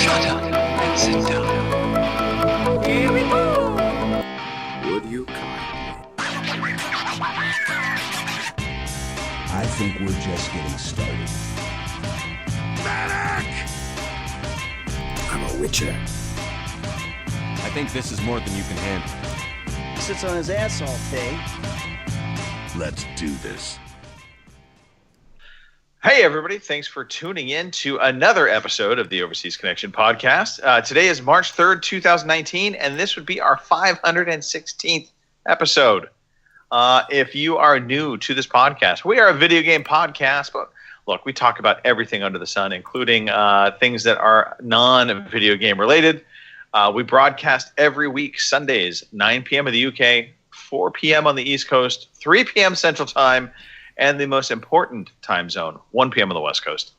Shut up and sit down. Here we go. Would you kindly? I think we're just getting started. Medic! I'm a witcher. I think this is more than you can handle. Sits on his ass all day. Let's do this. Hey, everybody. Thanks for tuning in to another episode of the Overseas Connection podcast. Today is March 3rd, 2019, and this would be our 516th episode. If you are new to this podcast, we are a video game podcast, but look, we talk about everything under the sun, including things that are non-video game related. We broadcast every week, Sundays, 9 p.m. in the UK, 4 p.m. on the East Coast, 3 p.m. Central Time, and the most important time zone, 1 p.m. on the West Coast.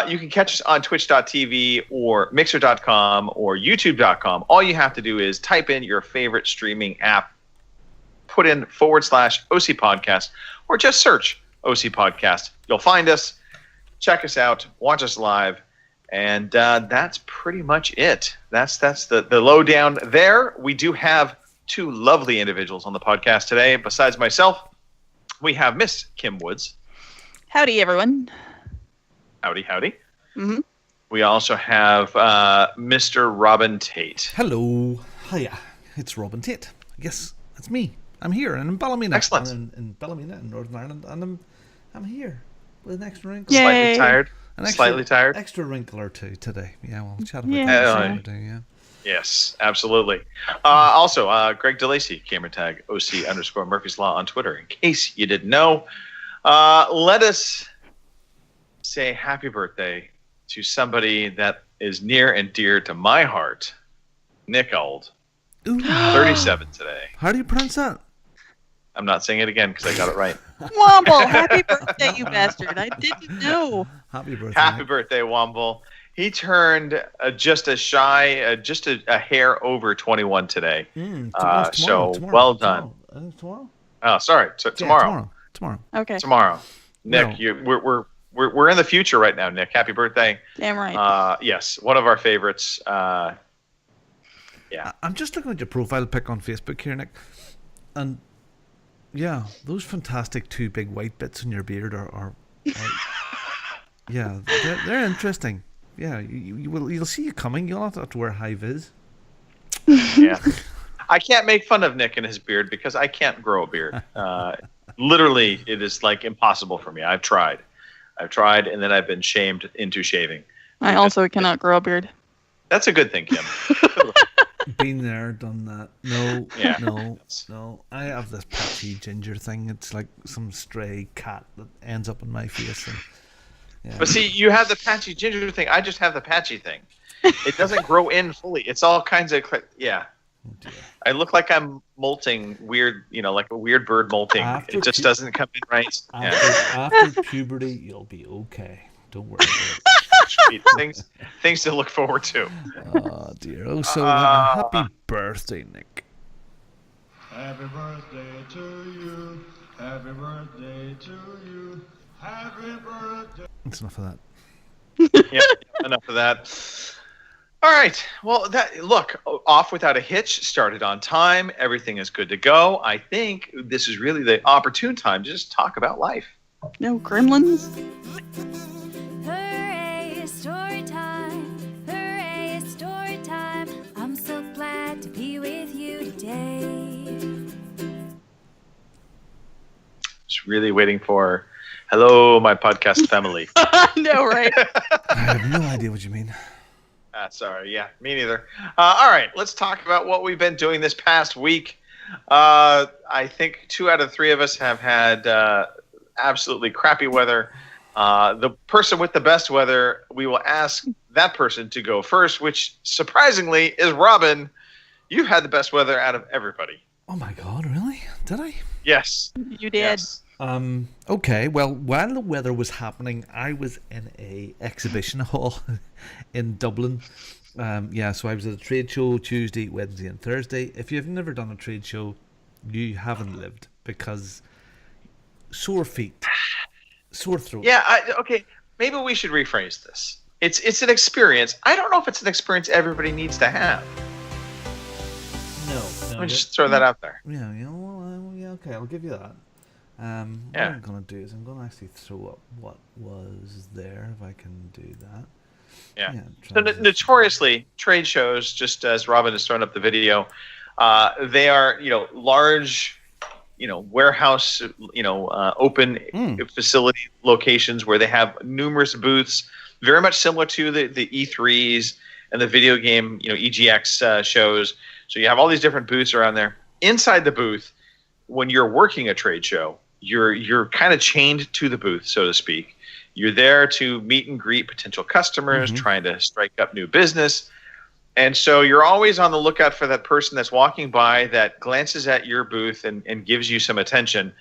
You can catch us on twitch.tv or mixer.com or youtube.com. All you have to do is type in your favorite streaming app, put in / OC Podcast, or just search OC Podcast. You'll find us, check us out, watch us live, and that's pretty much it. That's the lowdown there. We do have two lovely individuals on the podcast today. Besides myself, we have Miss Kim Woods. Howdy, everyone. Howdy, howdy. Mm-hmm. We also have Mr. Robin Tate. Hello. Hiya. It's Robin Tate. Yes, that's me. I'm here and in Ballymena. Excellent. I'm in Ballymena in Northern Ireland, and I'm here with an extra wrinkle. Yay. Slightly tired. An Slightly tired. Extra wrinkle or two today. Yeah, we'll chat about Yeah. that later, yeah. Yes, absolutely. Also, Greg DeLacy, gamertag OC_Murphy's Law on Twitter. In case you didn't know, let us say happy birthday to somebody that is near and dear to my heart, Nick Auld, Ooh. 37 today. How do you pronounce that? I'm not saying it again because I got it right. Womble, happy birthday, you bastard. I didn't know. Happy birthday. Happy Nick. birthday, Womble. He turned just a shy, just a hair over 21 today. So well done. Tomorrow? Oh, sorry. So tomorrow. Tomorrow. Okay, Tomorrow. Nick, No. we're in the future right now, Nick. Happy birthday. damn right. Yes, one of our favorites. I'm just looking at your profile pic on Facebook here, Nick. And yeah, those fantastic two big white bits in your beard are yeah, they're interesting. Yeah, you'll see you coming. You'll not have to wear high vis. Yeah. I can't make fun of Nick and his beard because I can't grow a beard. Literally, it is like impossible for me. I've tried, and then I've been shamed into shaving. I also cannot grow a beard. That's a good thing, Kim. Been there, done that. No, Yeah. no. I have this patchy ginger thing. It's like some stray cat that ends up on my face. And, yeah. But see, you have the patchy ginger thing. I just have the patchy thing. It doesn't grow in fully. It's all kinds of yeah. Oh dear. I look like I'm molting weird, like a weird bird molting. After It just pu- doesn't come in right. Yeah. After puberty, you'll be okay. Don't worry about Sweet. Things to look forward to. it. Oh dear. Oh, so happy birthday, Nick. Happy birthday to you. Happy birthday to you. Happy birthday. That's enough of that. Yep, enough of that. All right. Well, look, off without a hitch, started on time. Everything is good to go. I think this is really the opportune time to just talk about life. No gremlins? Hooray, story time. Hooray, story time. I'm so glad to be with you today. Just really waiting for, hello, my podcast family. No, right? I have no idea what you mean. Sorry. Yeah, me neither. All right. Let's talk about what we've been doing this past week. I think 2 out of 3 of us have had absolutely crappy weather. The person with the best weather, we will ask that person to go first, which surprisingly is Robin. You've had the best weather out of everybody. Oh my God, really? Did I? Yes. You did. Yes. Okay, well, while the weather was happening, I was in a exhibition hall in Dublin. So I was at a trade show Tuesday, Wednesday and Thursday. If you've never done a trade show, you haven't lived, because sore feet, sore throat. Yeah, okay. Maybe we should rephrase this. it's an experience. I don't know if it's an experience everybody needs to have. No. Let me just throw that out there. Yeah, yeah, okay, I'll give you that. What Yeah. I'm going to do is I'm going to actually throw up what was there, if I can do that. Yeah. So transition. notoriously, trade shows, just as Robin has thrown up the video, they are, large, warehouse, open facility locations where they have numerous booths, very much similar to the E3s and the video game, EGX shows. So you have all these different booths around there. Inside the booth, when you're working a trade show, you're kind of chained to the booth, so to speak. You're there to meet and greet potential customers, trying to strike up new business. And so you're always on the lookout for that person that's walking by that glances at your booth and gives you some attention.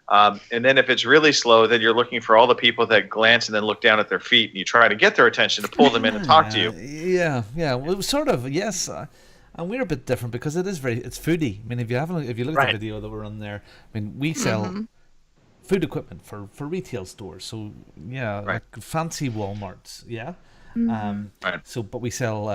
And then if it's really slow, then you're looking for all the people that glance and then look down at their feet, and you try to get their attention to pull them in and talk to you. Yeah. Well, it was sort of, yes. And we're a bit different because it's foodie. I mean, if you look at the video that we're on there, I mean, we sell food equipment for retail stores. So yeah, like fancy Walmarts. Yeah. So, but we sell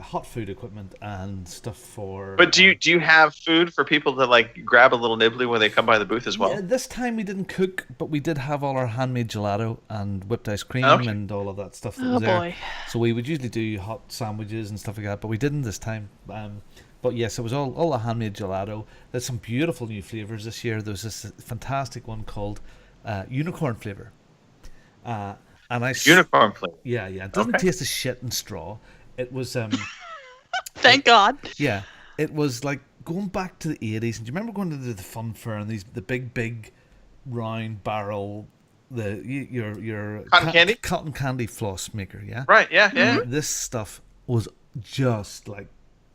hot food equipment and stuff for. But do you have food for people to like grab a little nibbly when they come by the booth as well? Yeah, this time we didn't cook, but we did have all our handmade gelato and whipped ice cream and all of that stuff that was there. Boy. So we would usually do hot sandwiches and stuff like that, but we didn't this time. But yes, it was all the handmade gelato. There's some beautiful new flavors this year. There's this fantastic one called unicorn flavor. Unicorn flavor. Yeah. It doesn't taste of shit and straw. It was Thank God. Yeah, it was like going back to the 80s. And do you remember going to the fun fair and the big round barrel, your cotton candy floss maker? Yeah. Right. Yeah. This stuff was just like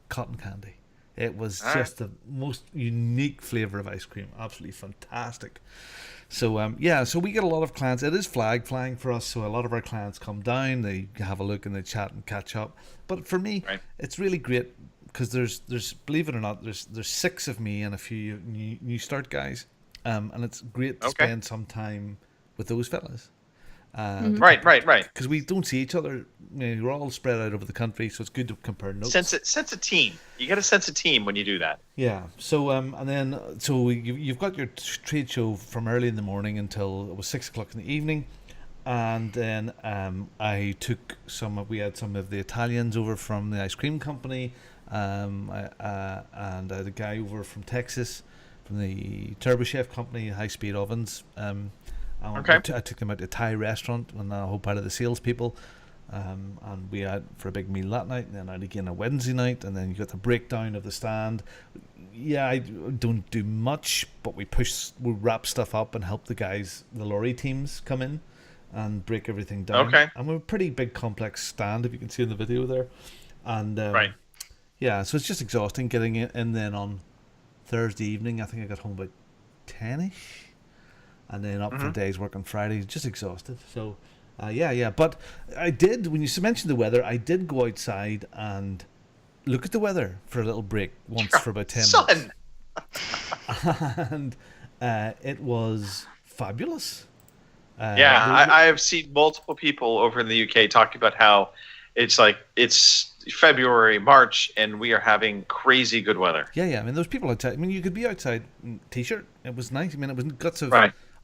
cotton candy. It was just the most unique flavor of ice cream. Absolutely fantastic. So so we get a lot of clients. It is flag flying for us, so a lot of our clients come down, they have a look and they chat and catch up. But for me, it's really great because there's believe it or not, there's 6 of me and a few new start guys, and it's great to spend some time with those fellas. Right. Because we don't see each other. We're all spread out over the country, so it's good to compare notes. Sense a team. You got to sense a team when you do that. Yeah. So and then you've got your trade show from early in the morning until it was 6 o'clock in the evening, and then I took we had some of the Italians over from the ice cream company, and I had a guy over from Texas, from the Turbo Chef company, High Speed Ovens. I took them out to a Thai restaurant and a whole part of the salespeople, and we had for a big meal that night, and then out again a Wednesday night, and then you got the breakdown of the stand. Yeah, I don't do much, but we wrap stuff up and help the lorry teams come in and break everything down. And we're a pretty big complex stand, if you can see in the video there. And yeah, so it's just exhausting getting it in. Then on Thursday evening, I think I got home about 10ish. And then up for a day's work on Friday, just exhausted. So, But I did, when you mentioned the weather, I did go outside and look at the weather for a little break once for about 10 minutes. And it was fabulous. I have seen multiple people over in the UK talking about how it's February, March, and we are having crazy good weather. Yeah. I mean, those people outside. I mean, you could be outside in t-shirt. It was nice. I mean, it was guts of...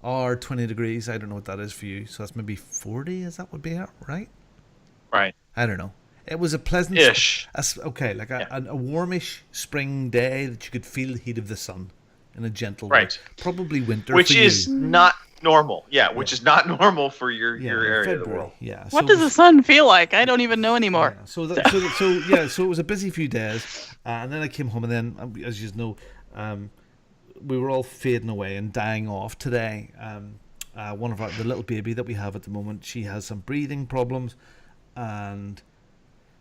Or 20 degrees. I don't know what that is for you. So that's maybe 40. Is that would be it, right? Right. I don't know. It was a pleasant... Ish. Like a warmish spring day that you could feel the heat of the sun in a gentle way. Probably winter Which for is you. not normal. Which is not normal for your area of the world. Yeah. What does the sun feel like? I don't even know anymore. Yeah. So it was a busy few days. And then I came home, and then, as you know... we were all fading away and dying off today. One of the little baby that we have at the moment, she has some breathing problems, and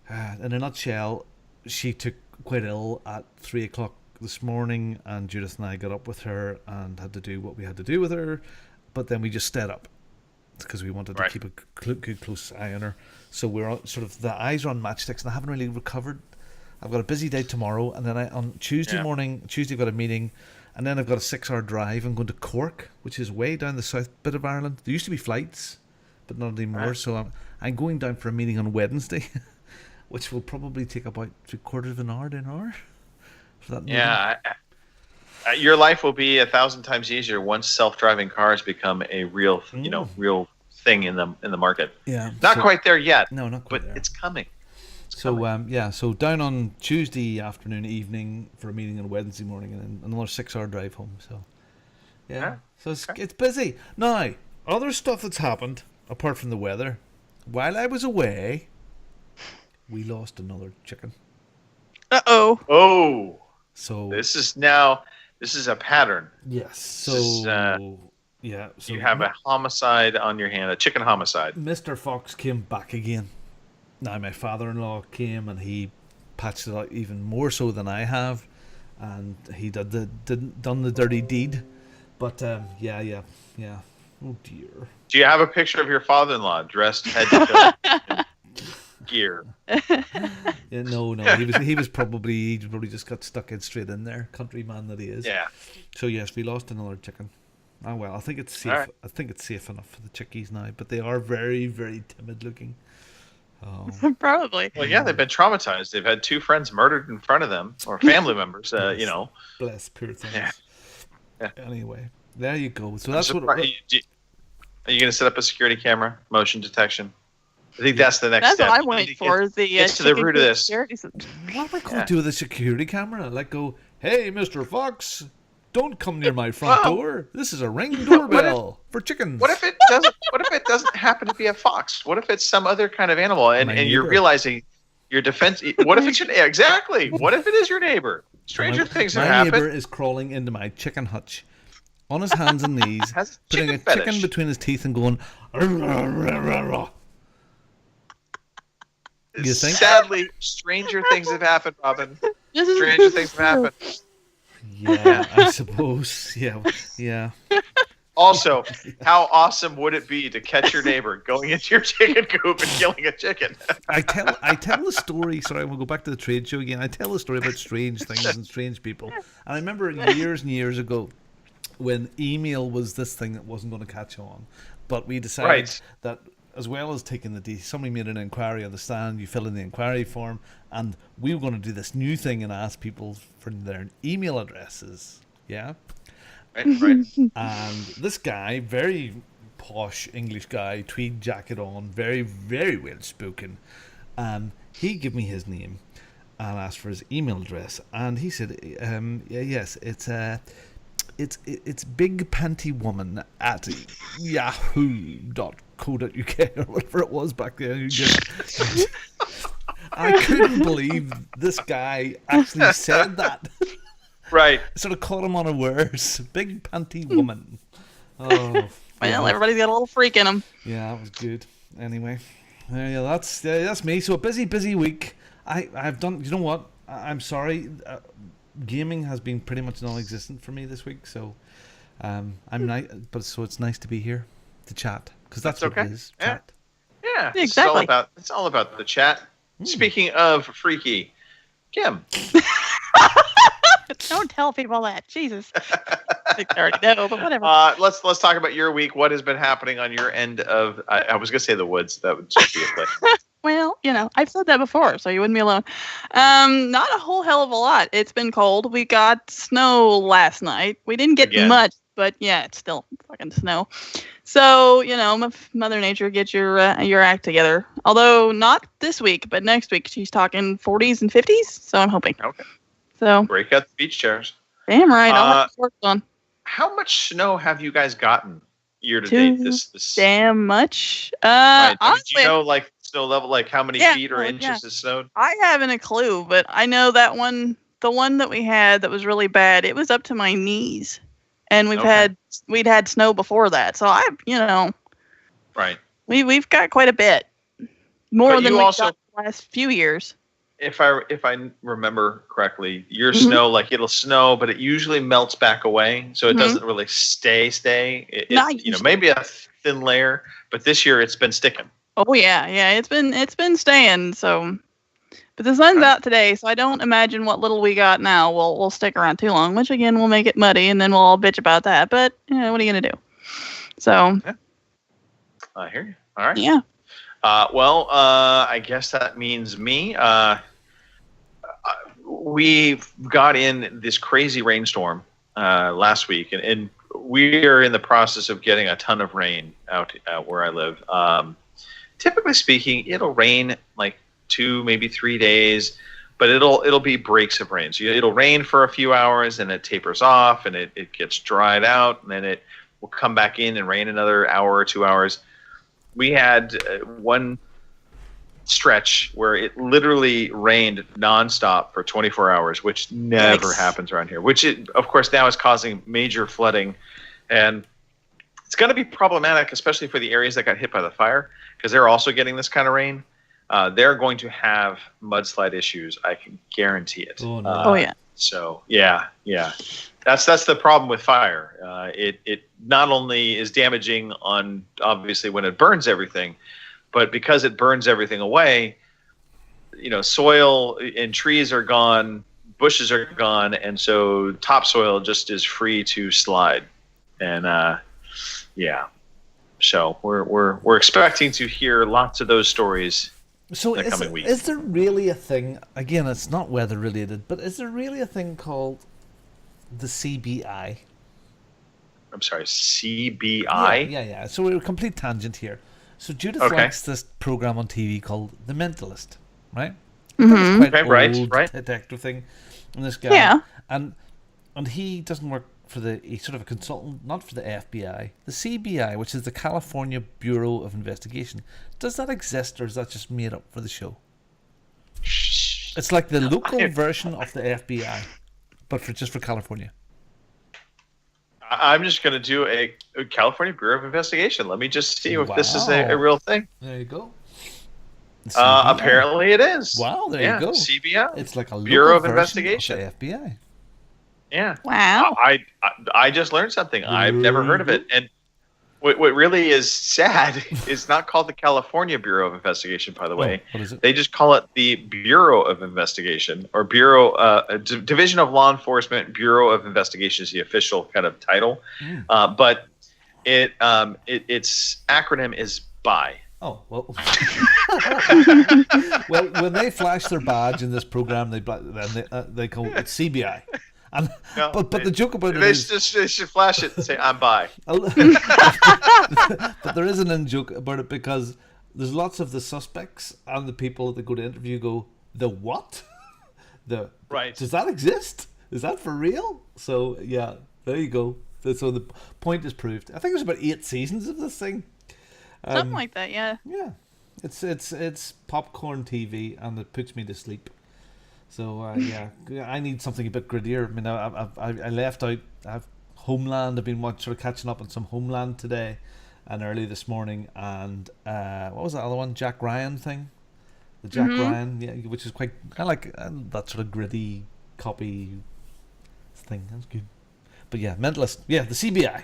in a nutshell, she took quite ill at 3 o'clock this morning, and Judith and I got up with her and had to do what we had to do with her, but then we just stayed up because we wanted to keep a good close eye on her. So we're all, sort of, the eyes are on matchsticks, and I haven't really recovered. I've got a busy day tomorrow, and then on Tuesday morning, I've got a meeting. And then I've got a 6-hour drive. I'm going to Cork, which is way down the south bit of Ireland. There used to be flights, but not anymore. Right. So I'm going down for a meeting on Wednesday, which will probably take about 3/4 of an hour to an hour. For that meeting. Yeah. Your life will be 1,000 times easier once self-driving cars become a real, real thing in the market. Yeah. Not quite there yet. No, not quite but there. it's coming. So down on Tuesday afternoon, evening for a meeting on Wednesday morning, and then another 6-hour drive home. So yeah, so it's busy. Now, other stuff that's happened apart from the weather, while I was away, we lost another chicken. Uh-oh. Oh. So This is a pattern. yes. So This is, yeah. So you have a homicide on your hand, a chicken homicide. Mr. Fox came back again. Now my father-in-law came and he patched it out even more so than I have, and he done the dirty deed. But yeah. Oh dear. Do you have a picture of your father-in-law dressed head to toe in gear? Yeah, no. He probably just got stuck in straight in there, countryman that he is. Yeah. So yes, we lost another chicken. Oh well, I think it's safe. All right. I think it's safe enough for the chickies now, but they are very, very timid looking. Oh. Probably. Well, yeah, they've been traumatized. They've had 2 friends murdered in front of them, or family members. Bless poor things. Yeah. Anyway, there you go. So I'm that's surprised- what. Are you going to set up a security camera, motion detection? I think that's the next That's step. what I You need went to for. get- Is the gets to the chicken root of coop this. security system. What am I going to do with a security camera? Like go, hey, Mr. Fox, don't come near my front Well, door. This is a ring doorbell for chickens. What if it doesn't happen to be a fox? What if it's some other kind of animal, and My you're neighbor. realizing your defense? What if it's exactly? What if it is your neighbor? Stranger things have My neighbor happened. is crawling into my chicken hutch on his hands and knees, Has a putting a chicken chicken fetish. between his teeth and going. "Arr, arr, arr, arr, arr." You think? Sadly, stranger things have happened, Robin. This is Stranger things have happened. Yeah, I suppose. Yeah. Also, how awesome would it be to catch your neighbor going into your chicken coop and killing a chicken? I tell the story. Sorry, we'll go back to the trade show again. I tell the story about strange things and strange people. And I remember years and years ago when email was this thing that wasn't going to catch on, but we decided Right. that as well as taking somebody made an inquiry on the stand. You fill in the inquiry form, and we were going to do this new thing and ask people for their email addresses. Yeah. Right. And this guy, very posh English guy, tweed jacket on, very, very well spoken. He gave me his name and asked for his email address, and he said, "Yes, it's big panty woman at yahoo.co.uk or whatever it was back then." I couldn't believe this guy actually said that. Right. Sort of caught him unawares. Big panty woman. Oh, Well, everybody's got a little freak in them. yeah, that was good. Anyway, yeah, that's me. So a busy week. I've done. You know what? I'm sorry. Gaming has been pretty much non-existent for me this week. So but it's nice to be here to chat because that's what okay. it is. Yeah. Chat. Yeah. Exactly. It's all about the chat. Speaking of freaky, Kim. Don't tell people that. Jesus. I think they already know, but whatever. Let's talk about your week. What has been happening on your end of? I was gonna say the woods. That would just be a flip. Well, I've said that before, so you wouldn't be alone. Not a whole hell of a lot. It's been cold. We got snow last night. We didn't get Again. much, but yeah, it's still fucking snow. So, Mother Nature, get your act together. Although not this week, but next week she's talking 40s and 50s. So I'm hoping. Okay. So Break out the beach chairs. damn right, I'll have to work on. How much snow have you guys gotten year to Too date? This damn much. right. Honestly, Do you know like snow level, like how many Yeah, feet or well, inches yeah. has snowed? I haven't a clue, but I know that the one that we had that was really bad, it was up to my knees. And we'd had snow before that. So Right. we've got quite a bit. More But than you we've also- got the last few years. If I remember correctly, your snow, like it'll snow, but it usually melts back away, so it doesn't really stay. Not usually. Maybe a thin layer, but this year it's been sticking. Oh yeah, it's been staying, so but the sun's out today, so I don't imagine what little we got now will stick around too long, which again will make it muddy and then we'll all bitch about that. But what are you gonna do? So I hear you. All right. Yeah. I guess that means me. We got in this crazy rainstorm last week, and we are in the process of getting a ton of rain out where I live. Typically speaking, it'll rain like 2, maybe 3 days, but it'll be breaks of rain. So it'll rain for a few hours, and it tapers off, and it gets dried out, and then it will come back in and rain another hour or 2 hours. We had one stretch where it literally rained nonstop for 24 hours, which never happens around here, which of course now is causing major flooding. And it's going to be problematic, especially for the areas that got hit by the fire, because they're also getting this kind of rain. They're going to have mudslide issues. I can guarantee it. Oh, no. Yeah. So yeah. That's the problem with fire. It not only is damaging on obviously when it burns everything, but because it burns everything away, soil and trees are gone, bushes are gone, and so topsoil just is free to slide. And so we're expecting to hear lots of those stories. So in the coming week. is there really a thing? Again, it's not weather related, but is there really a thing called the CBI? I'm sorry, CBI? Yeah. So we're a complete tangent here. So Judith likes this program on TV called The Mentalist, right? Mm-hmm. Quite old right. detective thing. And this guy, Yeah. and he doesn't work for he's sort of a consultant, not for the FBI, the CBI, which is the California Bureau of Investigation. Does that exist, or is that just made up for the show? It's like the local version of the FBI, but just for California. I'm just going to do a California Bureau of Investigation. Let me just see if this is a real thing. There you go. Apparently it is. Wow, there you go. CBI. It's like a Bureau of version Investigation. of the FBI. Yeah. Wow. I just learned something. I've never heard of it. And what really is sad is not called the California Bureau of Investigation, by the way. What is it? They just call it the Bureau of Investigation, or Division of Law Enforcement Bureau of Investigation is the official kind of title. But its acronym is BI. Oh, well. Well, when they flash their badge in this program, they call it CBI. And, No, but the joke about it they is... should flash it and say, I'm BI. But there is an in-joke about it, because there's lots of the suspects and the people that go to interview go, the what? Right. Does that exist? Is that for real? So, yeah, there you go. So the point is proved. I think there's about 8 seasons of this thing. Something like that, yeah. Yeah. It's popcorn TV, and it puts me to sleep. So, yeah, I need something a bit grittier. I mean, I left out Homeland. I've been sort of catching up on some Homeland today and early this morning. And what was that other one? Jack Ryan thing? The Jack Ryan, yeah, which is quite... I like that sort of gritty copy thing. That's good. But yeah, Mentalist. Yeah, the CBI.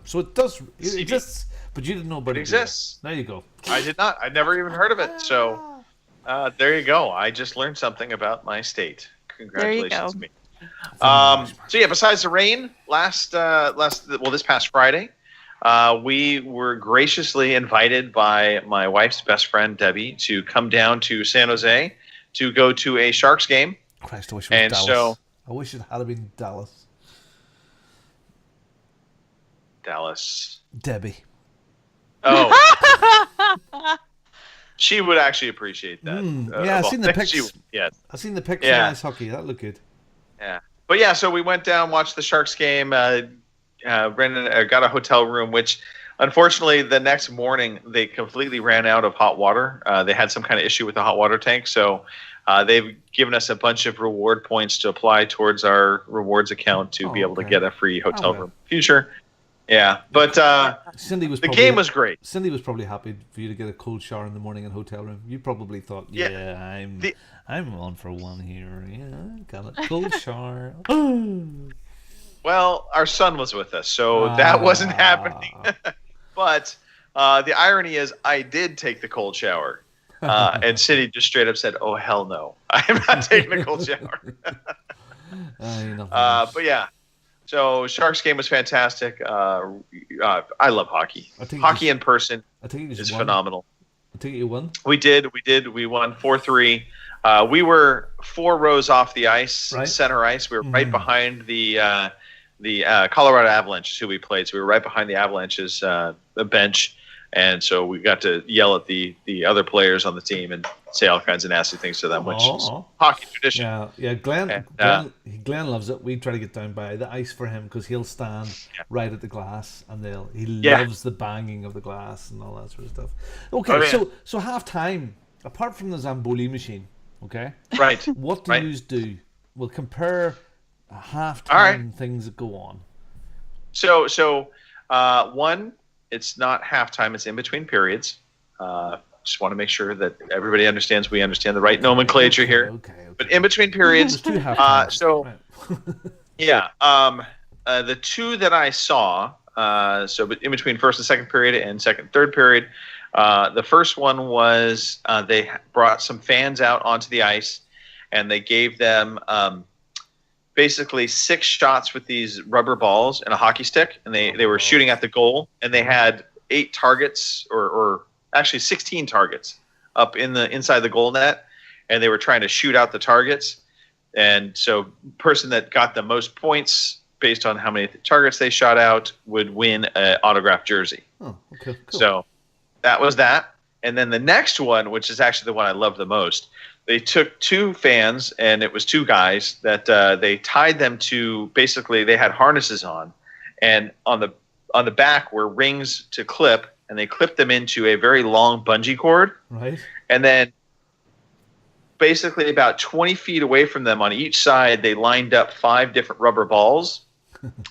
So it does... It exists, but you didn't know about it. It exists. There you go. I did not. I'd never even heard of it. So there you go. I just learned something about my state. Congratulations to me. So yeah, besides the rain, this past Friday, we were graciously invited by my wife's best friend Debbie to come down to San Jose to go to a Sharks game. Christ, I wish it was Dallas. I wish it had been Dallas. Dallas. Debbie. Oh. She would actually appreciate that. Yeah, I've seen the pics. Yes. I've seen the pics of ice hockey. That looked good. Yeah. But yeah, so we went down, watched the Sharks game, got a hotel room, which unfortunately the next morning they completely ran out of hot water. They had some kind of issue with the hot water tank. So they've given us a bunch of reward points to apply towards our rewards account to be able to get a free hotel room in the future. Yeah, but the game was great. Cindy was probably happy for you to get a cold shower in the morning in a hotel room. You probably thought, I'm on for one here. Yeah, got a cold shower. Well, our son was with us, so that wasn't happening. But the irony is I did take the cold shower. And Cindy just straight up said, oh, hell no. I'm not taking a cold shower. But yeah. So Sharks game was fantastic. I love hockey. Hockey in person I think you just is won. phenomenal. I think you won. We did. We won 4-3. We were 4 rows off the ice, Right. center ice. We were right behind the Colorado Avalanche, is who we played. So we were right behind the Avalanche's bench, and so we got to yell at the other players on the team and say all kinds of nasty things to them, which is hockey tradition. Yeah. Glenn, And, Glenn loves it. We try to get down by the ice for him because he'll stand right at the glass, and he Yeah. loves the banging of the glass and all that sort of stuff. Okay, Oh, yeah. so half time, apart from the Zamboli machine, okay, Right. what do Right. you do? We'll compare half All right. time things that go on. So one, it's not halftime; it's in between periods. Just want to make sure that everybody understands. We understand the right nomenclature here. Okay. But in between periods, There's 2 half times. so Right. yeah, the 2 that I saw, so in between first and second period and second, third period, the first one was they brought some fans out onto the ice, and they gave them basically 6 shots with these rubber balls and a hockey stick, and they were shooting at the goal, and they had 8 targets or actually 16 targets up inside the goal net, and they were trying to shoot out the targets. And so person that got the most points based on how many targets they shot out would win an autographed jersey. Oh, okay. Cool. So that was that. And then the next one, which is actually the one I love the most, they took 2 fans, and it was 2 guys that they tied them to, basically they had harnesses on, and on the back were rings to clip, and they clipped them into a very long bungee cord. Right. And then basically about 20 feet away from them on each side, they lined up 5 different rubber balls.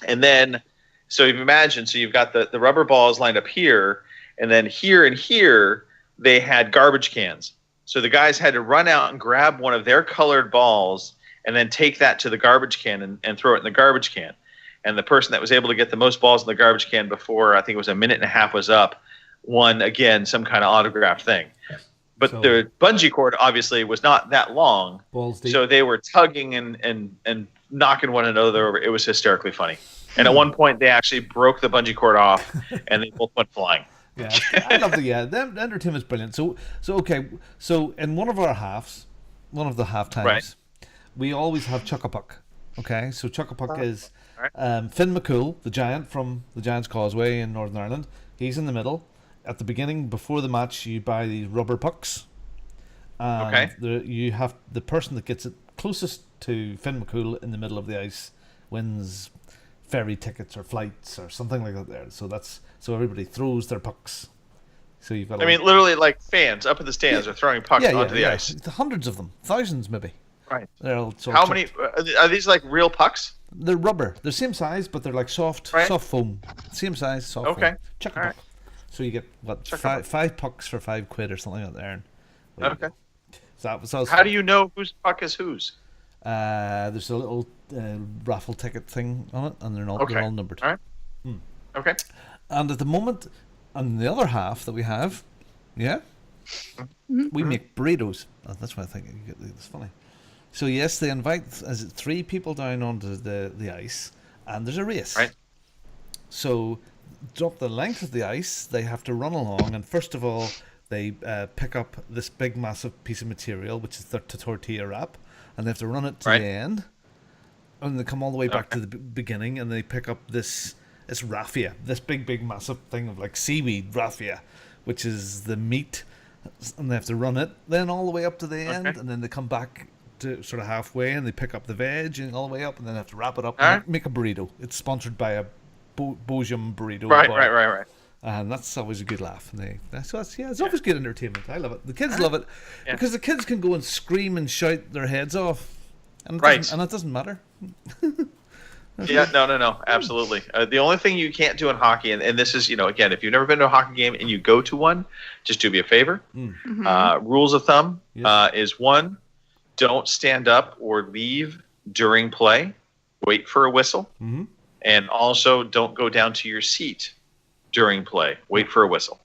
And then, so you imagine, so you've got the rubber balls lined up here, and then here and here, they had garbage cans. So the guys had to run out and grab one of their colored balls and then take that to the garbage can and throw it in the garbage can. And the person that was able to get the most balls in the garbage can before, I think it was a minute and a half was up, won, again, some kind of autographed thing. But So- the bungee cord obviously was not that long, Balls deep. so they were tugging and knocking one another over. It was hysterically funny. And at one point, they actually broke the bungee cord off, and they both went flying. Yeah, I love the the entertainment's brilliant. So in one of our halves, one of the half times, Right. we always have Chuck-a-Puck. Okay, so Chuck-a-Puck is Right. Finn McCool, the giant from the Giants Causeway in Northern Ireland. He's in the middle. At the beginning, before the match, you buy these rubber pucks. And you have the person that gets it closest to Finn McCool in the middle of the ice wins ferry tickets or flights or something like that. There, so everybody throws their pucks. So you've got. I mean, literally, like fans up in the stands are throwing pucks onto the ice. Hundreds of them, thousands maybe. Right. They're all sort How of many are these? Like real pucks? They're rubber. They're same size, but they're like soft foam. Same size, soft Okay. foam. Chuck a All puck. So you get what Chuck-a-puck. five pucks for £5 or something like that. There. And there you Okay. go. So that was How do you know whose puck is whose? There's a little raffle ticket thing on it, and they're all numbered. All right. Okay. And at the moment, on the other half that we have, we make burritos. That's what I think. It's funny. So yes, they invite 3 people down onto the ice, and there's a race. Right. So, drop the length of the ice. They have to run along, and first of all, they pick up this big, massive piece of material, which is the tortilla wrap, and they have to run it to the end, and they come all the way back to the beginning, and they pick up this raffia, this big, massive thing of like seaweed raffia, which is the meat, and they have to run it then all the way up to the end, and then they come back to sort of halfway, and they pick up the veg and all the way up, and then have to wrap it up and make a burrito. It's sponsored by a Bozium burrito. Right. And that's always a good laugh. And it's always good entertainment. I love it. The kids love it because the kids can go and scream and shout their heads off, and it doesn't matter. Yeah, no, absolutely. The only thing you can't do in hockey, and this is, again, if you've never been to a hockey game and you go to one, just do me a favor. Rules of thumb is 1, don't stand up or leave during play. Wait for a whistle. And also don't go down to your seat during play. Wait for a whistle.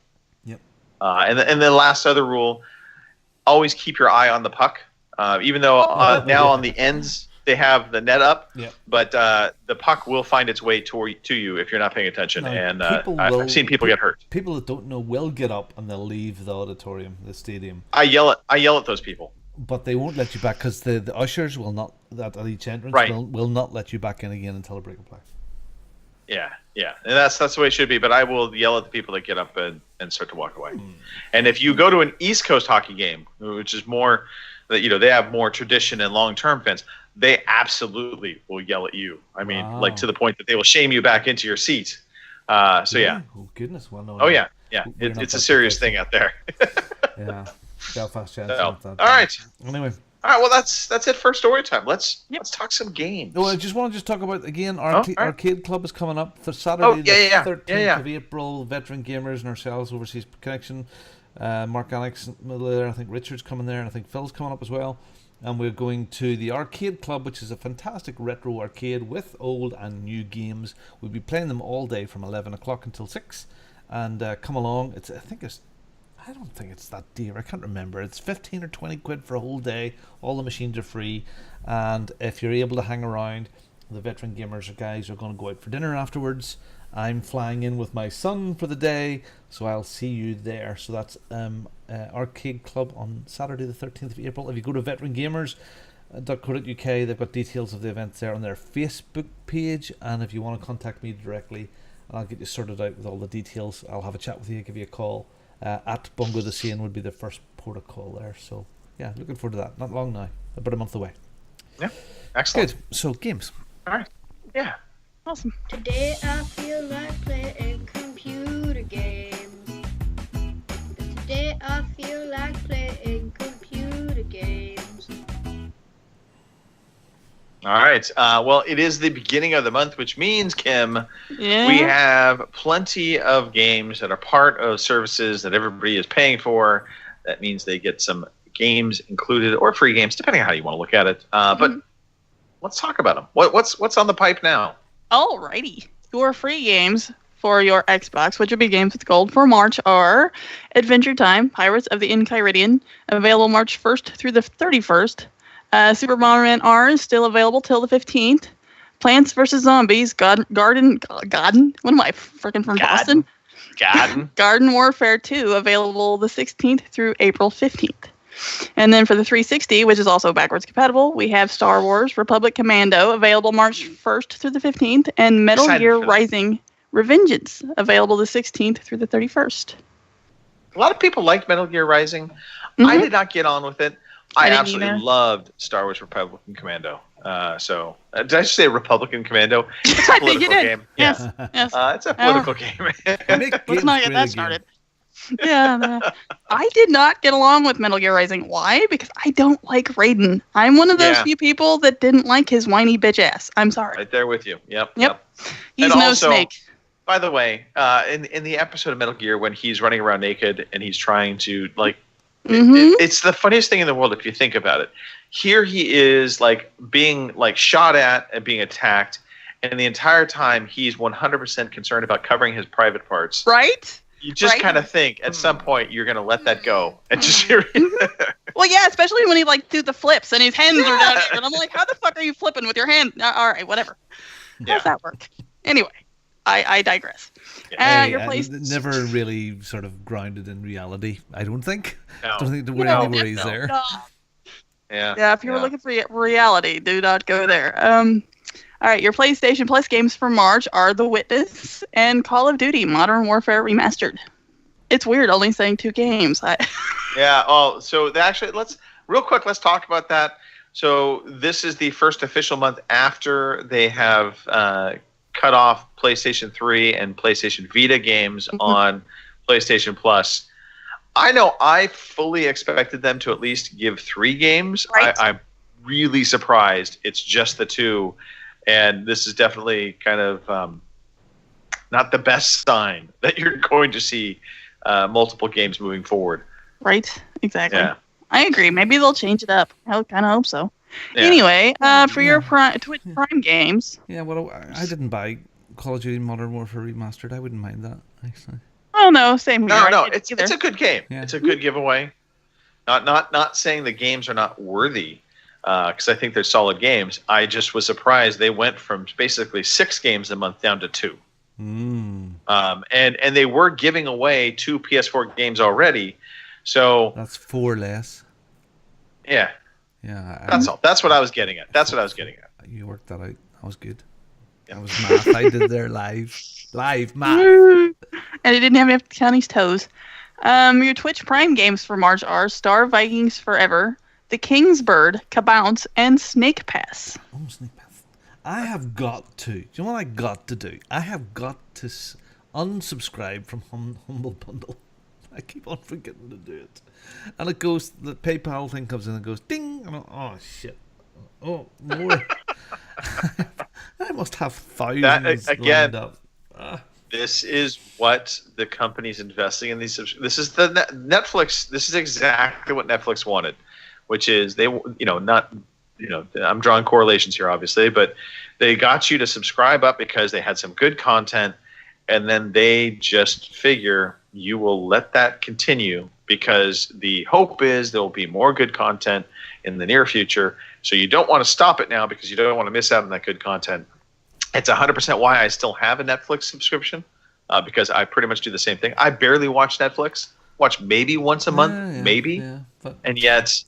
Yep. And the last other rule, always keep your eye on the puck. Even though now on the ends they have the net up, Yep. but the puck will find its way to you if you're not paying attention. Now, And people I've seen people get hurt. People that don't know will get up and they'll leave the auditorium, the stadium, I yell at those people. but they won't let you back because the ushers will not at each entrance Right. will not let you back in again until a break of play. Yeah, and that's the way it should be. But I will yell at the people that get up and start to walk away. And if you go to an East Coast hockey game, which is more that they have more tradition and long-term fans, they absolutely will yell at you. I mean, Wow. like to the point that they will shame you back into your seat. So yeah. Oh goodness, well no. Oh yeah. We're not It's a that serious professional. thing out there. Yeah, Belfast Giants. So, not that all right. Anyway. All right. Well, that's it for story time. Let's talk some games. No, I just want to talk about again. all right. Arcade Club is coming up for Saturday, yeah. 13th of April. Veteran gamers and ourselves, Overseas Connection. Mark Alex there. I think Richard's coming there, and I think Phil's coming up as well. And we're going to the Arcade Club, which is a fantastic retro arcade with old and new games. We'll be playing them all day from 11 o'clock until 6. And come along. I don't think it's that dear. I can't remember. It's 15 or 20 quid for a whole day. All the machines are free. And if you're able to hang around, the veteran gamers guys are going to go out for dinner afterwards. I'm flying in with my son for the day, so I'll see you there. So that's Arcade Club on Saturday the 13th of April. If you go to veterangamers.co.uk, they've got details of the events there on their Facebook page. And if you want to contact me directly, I'll get you sorted out with all the details. I'll have a chat with you, give you a call. At Bungo the Seine would be the first port of call there. So, yeah, looking forward to that. Not long now, about a month away. Yeah, excellent. Good. So, games. All right. Yeah. Awesome. Today I feel like playing computer games. Today I feel like playing computer games. All right. Well, it is the beginning of the month, which means, Kim, Yeah. we have plenty of games that are part of services that everybody is paying for. That means they get some games included or free games, depending on how you want to look at it. But let's talk about them. What's on the pipe now? Alrighty. Your free games for your Xbox, which would be games with gold for March, are Adventure Time, Pirates of the Enchiridion, available March 1st through the 31st. Super Bomberman R is still available till the 15th. Plants vs. Zombies, Garden. What am I, freaking from Boston? Garden Warfare 2, available the 16th through April 15th. And then for the 360, which is also backwards compatible, we have Star Wars Republic Commando, available March 1st through the 15th, and Metal Gear Rising Revengeance, available the 16th through the 31st. A lot of people liked Metal Gear Rising. I did not get on with it. I absolutely loved Star Wars Republican Commando. Did I just say Republican Commando? It's a I think you political did. game. Yes. Yes. It's a political game. Let's not get that started. Yeah, I did not get along with Metal Gear Rising. Why? Because I don't like Raiden. I'm one of those few people that didn't like his whiny bitch ass. I'm sorry. Right there with you. Yep. He's And no also, Snake. By the way, in the episode of Metal Gear when he's running around naked and he's trying to it's the funniest thing in the world if you think about it. Here he is being shot at and being attacked, and the entire time he's 100% concerned about covering his private parts. Right? You just kind of think at some point you're going to let that go and just hear Well, yeah, especially when he do the flips and his hands are down here, and I'm like, how the fuck are you flipping with your hand? All right, whatever. How does that work? Anyway, I digress. Your place never really sort of grounded in reality. I don't think. No. Don't think there were any worries there. No. Yeah. If you were looking for reality, do not go there. All right, your PlayStation Plus games for March are The Witness and Call of Duty Modern Warfare Remastered. It's weird only saying 2 games. Yeah. Oh, so actually, let's talk about that. So this is the first official month after they have cut off PlayStation 3 and PlayStation Vita games on PlayStation Plus. I know I fully expected them to at least give 3 games. Right. I'm really surprised it's just the 2. And this is definitely kind of not the best sign that you're going to see multiple games moving forward. Right, exactly. Yeah. I agree. Maybe they'll change it up. I kind of hope so. Yeah. Anyway, for your Twitch Prime games. Yeah, well, I didn't buy Call of Duty Modern Warfare Remastered. I wouldn't mind that, actually. Oh, no, same here. No, it's a good game. Yeah. It's a good giveaway. Not saying the games are not worthy, because I think they're solid games. I just was surprised they went from basically 6 games a month down to 2. And they were giving away 2 PS4 games already, so That's 4 less. yeah, Yeah. that's all. That's what I was getting at. You worked that out. That was good. That was math. I did their live math. And he didn't have enough to count his toes. Your Twitch Prime games for March are Star Vikings Forever, The King's Bird, Kabounce, and Snake Pass. Oh, Snake Pass. I have got to. Do you know what I got to do? I have got to unsubscribe from Humble Bundle. I keep on forgetting to do it. And it goes, the PayPal thing comes in and goes ding. And oh, shit. Oh, more. I must have thousands again, lined up. This is what the company's investing in these. This is the Netflix. This is exactly what Netflix wanted, which is I'm drawing correlations here, obviously, but they got you to subscribe up because they had some good content, and then they just figure you will let that continue because the hope is there will be more good content in the near future. So you don't want to stop it now because you don't want to miss out on that good content. It's 100% why I still have a Netflix subscription, because I pretty much do the same thing. I barely watch Netflix. Watch maybe once a month, maybe, and yet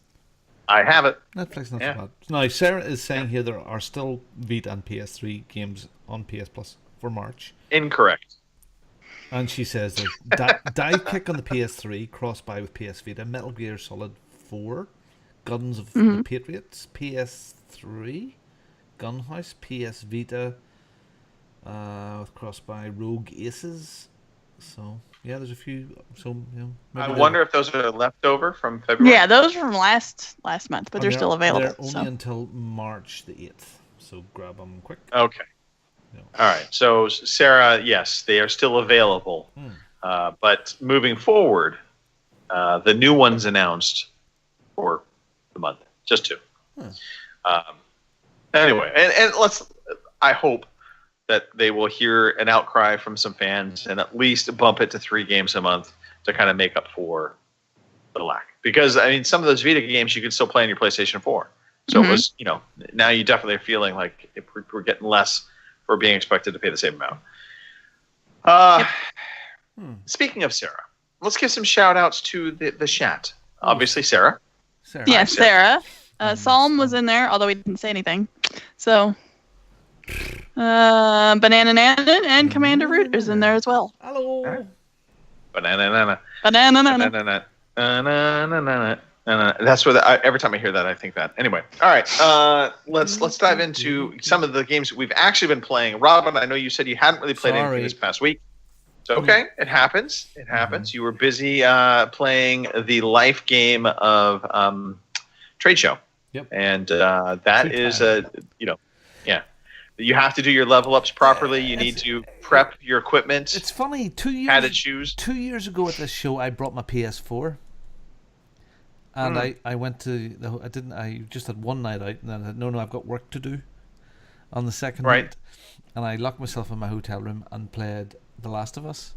I have it. Netflix not so bad. Now, Sarah is saying here there are still Vita and PS3 games on PS Plus for March. Incorrect. And she says that Dive Kick on the PS3, cross-buy with PS Vita, Metal Gear Solid 4, Guns of the Patriots, PS3, Gunhouse, PS Vita, with cross-buy Rogue Aces. So, yeah, there's a few. So, I wonder if those are left over from February. Yeah, those are from last month, but they're still available. They're only until March the 8th. So grab them quick. Okay. All right. So, Sarah, yes, they are still available. But moving forward, the new ones announced for the month, just 2. Anyway, and I hope that they will hear an outcry from some fans and at least bump it to 3 games a month to kind of make up for the lack. Because, I mean, some of those Vita games you can still play on your PlayStation 4. So it was, now you definitely are feeling like we're getting less for being expected to pay the same amount. Speaking of Sarah, let's give some shout outs to the chat. Obviously, Sarah. Yes, Sarah. Psalm was in there, although he didn't say anything. So, Banana Nana and Commander Root is in there as well. Hello. Banana Nana. Banana Nana. That's what every time I hear that, I think that. Anyway, all right. Let's dive into some of the games that we've actually been playing. Robin, I know you said you hadn't really played anything this past week. So, okay, it happens. It happens. You were busy playing the life game of Trade Show. Yep. And that is you have to do your level ups properly. You need to prep your equipment. It's funny. 2 years. Padded shoes. 2 years ago at this show, I brought my PS4. And I went to I just had one night out, and then I said, no, I've got work to do on the second night. And I locked myself in my hotel room and played The Last of Us.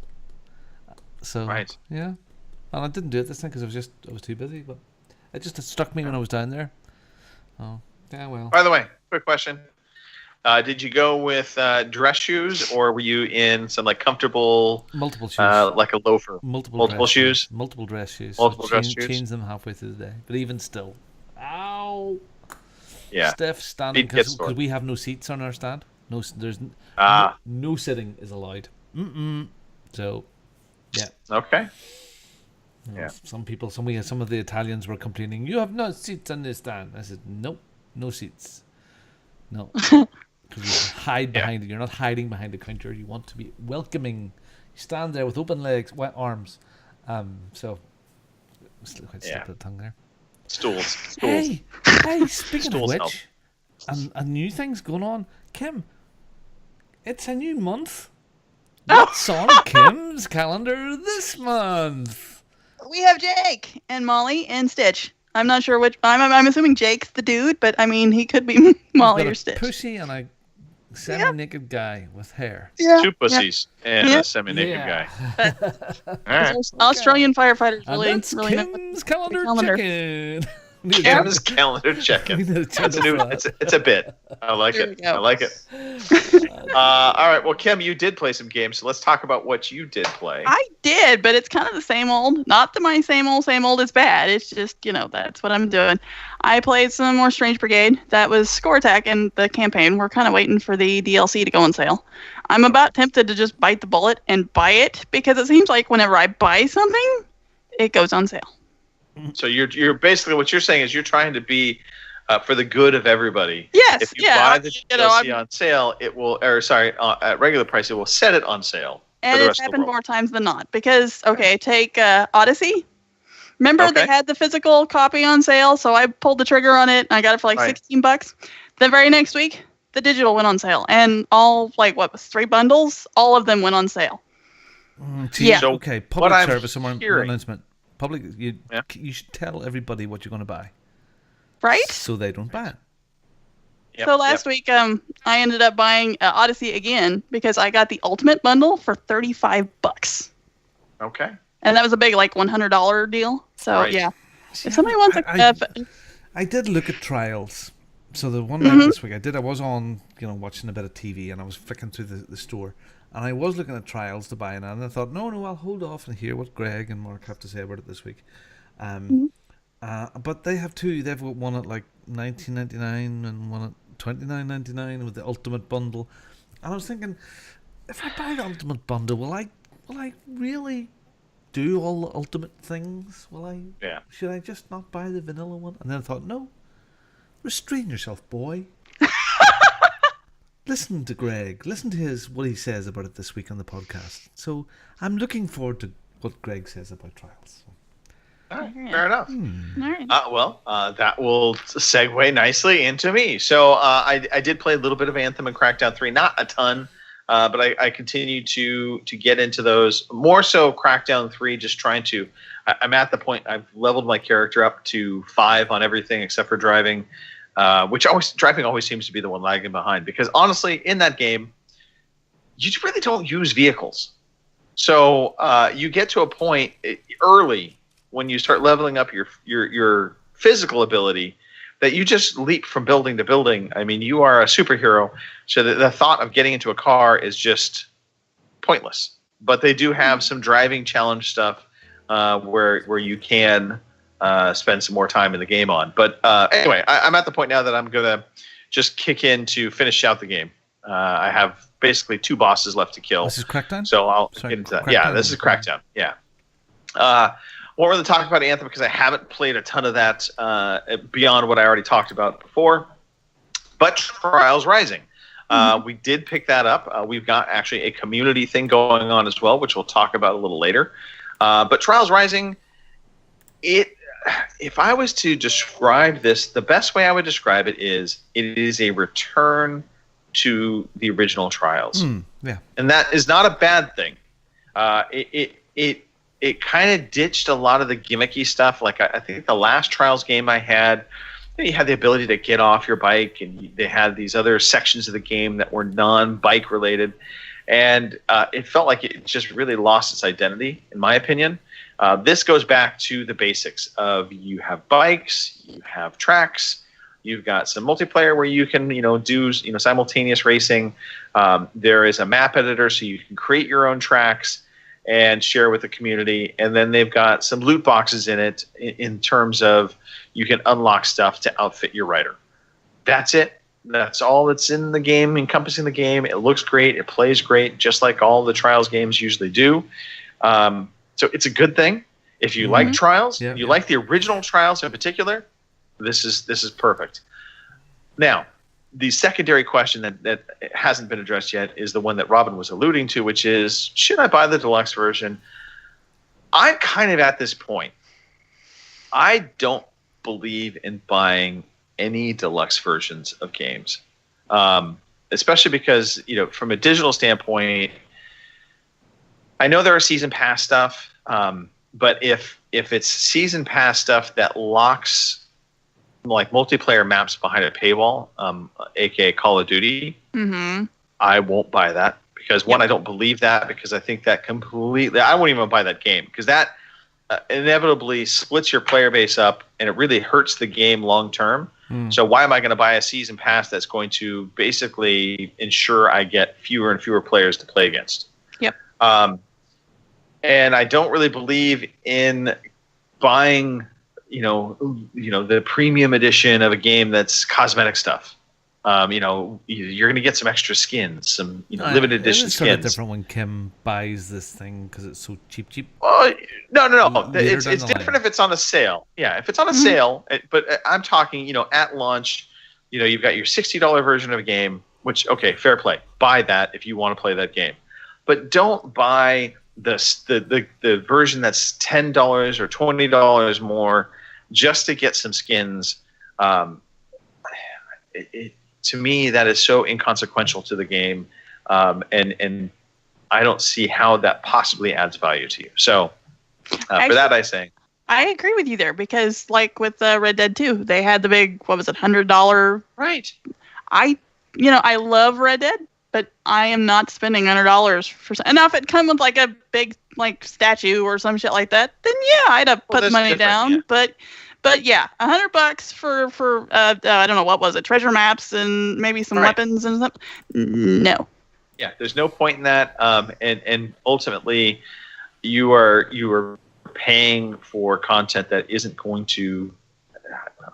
So, yeah. And I didn't do it this time because I was too busy, but it struck me when I was down there. Oh, yeah, well. By the way, quick question. Did you go with dress shoes, or were you in some comfortable multiple shoes, like a loafer? Multiple shoes, multiple dress shoes. Change them halfway through the day, but even still, ow. Yeah. Steph standing because we have no seats on our stand. No sitting is allowed. So, yeah. Okay. Yeah. Some of the Italians were complaining. You have no seats on this stand. I said, nope, no seats. No. Because you hide behind it. You're not hiding behind the counter. You want to be welcoming. You stand there with open legs, wet arms. So, still quite slip of the tongue there. Stools. Hey, speaking of which, a new thing's going on. Kim, it's a new month. What's on Kim's calendar this month? We have Jake and Molly and Stitch. I'm not sure which. I'm assuming Jake's the dude, but I mean he could be Molly or Stitch. Pushy and a semi-naked guy with hair. Yeah. 2 pussies and a semi-naked guy. All right. Australian firefighters really Kim's calendar chicken. Cam's calendar check-in. That's a new. It's a bit. I like There we it. go. I like it. All right. Well, Kim, you did play some games, so let's talk about what you did play. I did, but it's kind of the same old. Not that my same old is bad. It's just, that's what I'm doing. I played some more Strange Brigade. That was Score Attack in the campaign. We're kind of waiting for the DLC to go on sale. I'm about tempted to just bite the bullet and buy it because it seems like whenever I buy something, it goes on sale. So you're basically what you're saying is you're trying to be for the good of everybody. Yes, If you yeah, buy the DLC on sale, it will, at regular price, it will set it on sale for And the it's rest of the happened world. more times than not because, take Odyssey. Remember they had the physical copy on sale, so I pulled the trigger on it and I got it for like Right. $16. The very next week, the digital went on sale, and all was 3 bundles? All of them went on sale. Yeah. So Okay, what public I'm service hearing- announcement. You should tell everybody what you're going to buy, Right? so they don't buy it. Yep, So last week, I ended up buying Odyssey again because I got the Ultimate Bundle for $35. Okay. And that was a big $100 deal. So Right. yeah. If somebody wants I did look at Trials. So the one Mm-hmm. night this week I was on, watching a bit of TV, and I was flicking through the store, and I was looking at Trials to buy it, and I thought, no, I'll hold off and hear what Greg and Mark have to say about it this week. But they have two. They've got one at like $19.99 and one at $29.99 with the Ultimate Bundle. And I was thinking, if I buy the Ultimate Bundle, will I really do all the Ultimate things? Will I? Yeah. Should I just not buy the vanilla one? And then I thought, no. Restrain yourself, boy. Listen to Greg. Listen to what he says about it this week on the podcast. So I'm looking forward to what Greg says about Trials. All right, fair enough. All right. That will segue nicely into me. So I did play a little bit of Anthem and Crackdown 3, not a ton, but I continue to get into those. More so Crackdown 3, just trying to. I'm at the point I've leveled my character up to 5 on everything except for driving, driving always seems to be the one lagging behind. Because honestly, in that game, you really don't use vehicles. So you get to a point early when you start leveling up your physical ability that you just leap from building to building. I mean, you are a superhero, so the thought of getting into a car is just pointless. But they do have some driving challenge stuff where you can spend some more time in the game on. But anyway, I'm at the point now that I'm going to just kick in to finish out the game. I have basically 2 bosses left to kill. This is Crackdown? So I'll Sorry, get into that. Crackdown. Yeah, this is Crackdown. Yeah. Won't really talk about Anthem because I haven't played a ton of that beyond what I already talked about before. But Trials Rising. We did pick that up. We've got actually a community thing going on as well, which we'll talk about a little later. But Trials Rising, if I was to describe this, the best way I would describe it is a return to the original Trials. Yeah. And that is not a bad thing. It kind of ditched a lot of the gimmicky stuff. Like I think the last Trials game I had, you had the ability to get off your bike, and they had these other sections of the game that were non-bike related. And it felt like it just really lost its identity, in my opinion. This goes back to the basics of you have bikes, you have tracks, you've got some multiplayer where you can, do, simultaneous racing. There is a map editor, so you can create your own tracks and share with the community. And then they've got some loot boxes in it in terms of you can unlock stuff to outfit your rider. That's it. That's all that's in the game, encompassing the game. It looks great. It plays great, just like all the Trials games usually do. So it's a good thing. If you like Trials, you like the original Trials in particular, this is perfect. Now, the secondary question that hasn't been addressed yet is the one that Robin was alluding to, which is, should I buy the deluxe version? I'm kind of at this point. I don't believe in buying any deluxe versions of games, especially because, from a digital standpoint, I know there are season pass stuff, but if it's season pass stuff that locks like multiplayer maps behind a paywall, aka Call of Duty, I won't buy that because one, I don't believe that, because I think that completely, I won't even buy that game because that inevitably splits your player base up, and it really hurts the game long term. So why am I going to buy a season pass that's going to basically ensure I get fewer and fewer players to play against? Yep. And I don't really believe in buying, the premium edition of a game that's cosmetic stuff. You're going to get some extra skins, some limited edition It's sort of skins. different when Kim buys this thing because it's so cheap. Oh, no. Later It's down the different line. if it's on a sale. Yeah, if it's on a sale, but I'm talking, at launch, you've got your $60 version of a game, which, okay, fair play. Buy that if you want to play that game. But don't buy the version that's $10 or $20 more just to get some skins. To me, that is so inconsequential to the game, and I don't see how that possibly adds value to you. So, for that, I say I agree with you there because, like with Red Dead 2, they had the big $100? Right. I love Red Dead, but I am not spending $100 for. And now if it come with like a big statue or some shit like that, then yeah, I'd have put the money down. Yeah. But yeah, $100 for I don't know, what was it, treasure maps and maybe some weapons and something. No. Yeah, there's no point in that. And ultimately, you are paying for content that isn't going to.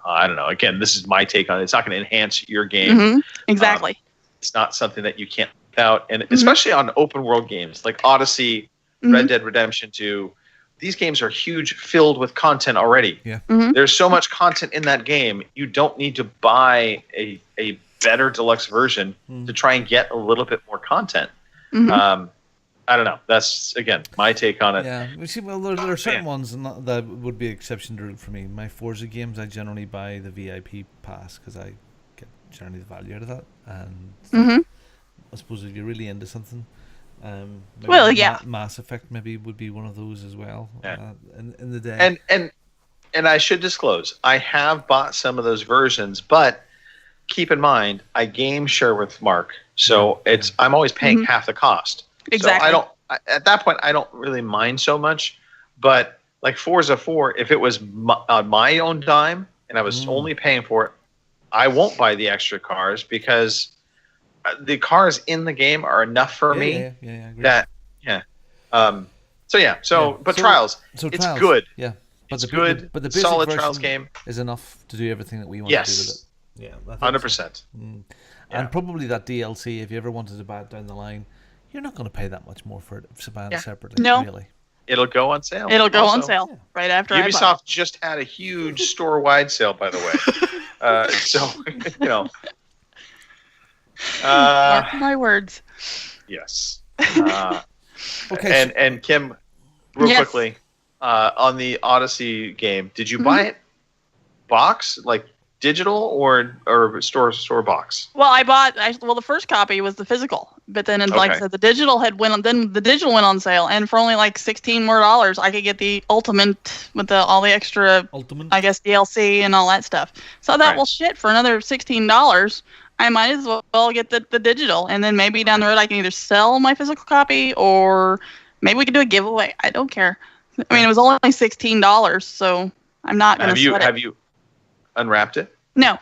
I don't know. Again, this is my take on it. It's not going to enhance your game. Mm-hmm. Exactly. It's not something that you can't without, and especially on open world games like Odyssey, Red Dead Redemption 2. These games are huge, filled with content already. Yeah. There's so much content in that game. You don't need to buy a better deluxe version to try and get a little bit more content. I don't know. That's, again, my take on it. Yeah. There are certain ones that would be exception to rule for me. My Forza games, I generally buy the VIP pass because I get generally the value out of that. And I suppose if you're really into something, Mass Effect maybe would be one of those as well. Yeah. In the day. And I should disclose, I have bought some of those versions, but keep in mind, I game share with Mark, so I'm always paying half the cost. Exactly. So at that point, I don't really mind so much. But like Forza 4, if it was on my own dime and I was only paying for it, I won't buy the extra cars because the cars in the game are enough for me. But Trials, it's good. Yeah, it's good. But the basic solid version Trials game is enough to do everything that we want to do with it. Yeah, 100%. And probably that DLC, if you ever wanted to buy it down the line, you're not going to pay that much more for it separately. No. Really. It'll go on sale. It'll go on sale right after I buy it. Ubisoft just had a huge store-wide sale, by the way. Mark my words. Yes. Okay. And Kim, real quickly, on the Odyssey game, did you buy it box, like digital or store box? Well, the first copy was the physical, but then like I said, the digital went on sale, and for only like $16 more, I could get the ultimate with all the extra, I guess, DLC and all that stuff. So I thought, well, shit, for another $16, I might as well get the digital, and then maybe down the road I can either sell my physical copy or maybe we could do a giveaway. I don't care. I mean, it was only $16, so I'm not going to sweat it. Have you unwrapped it? No.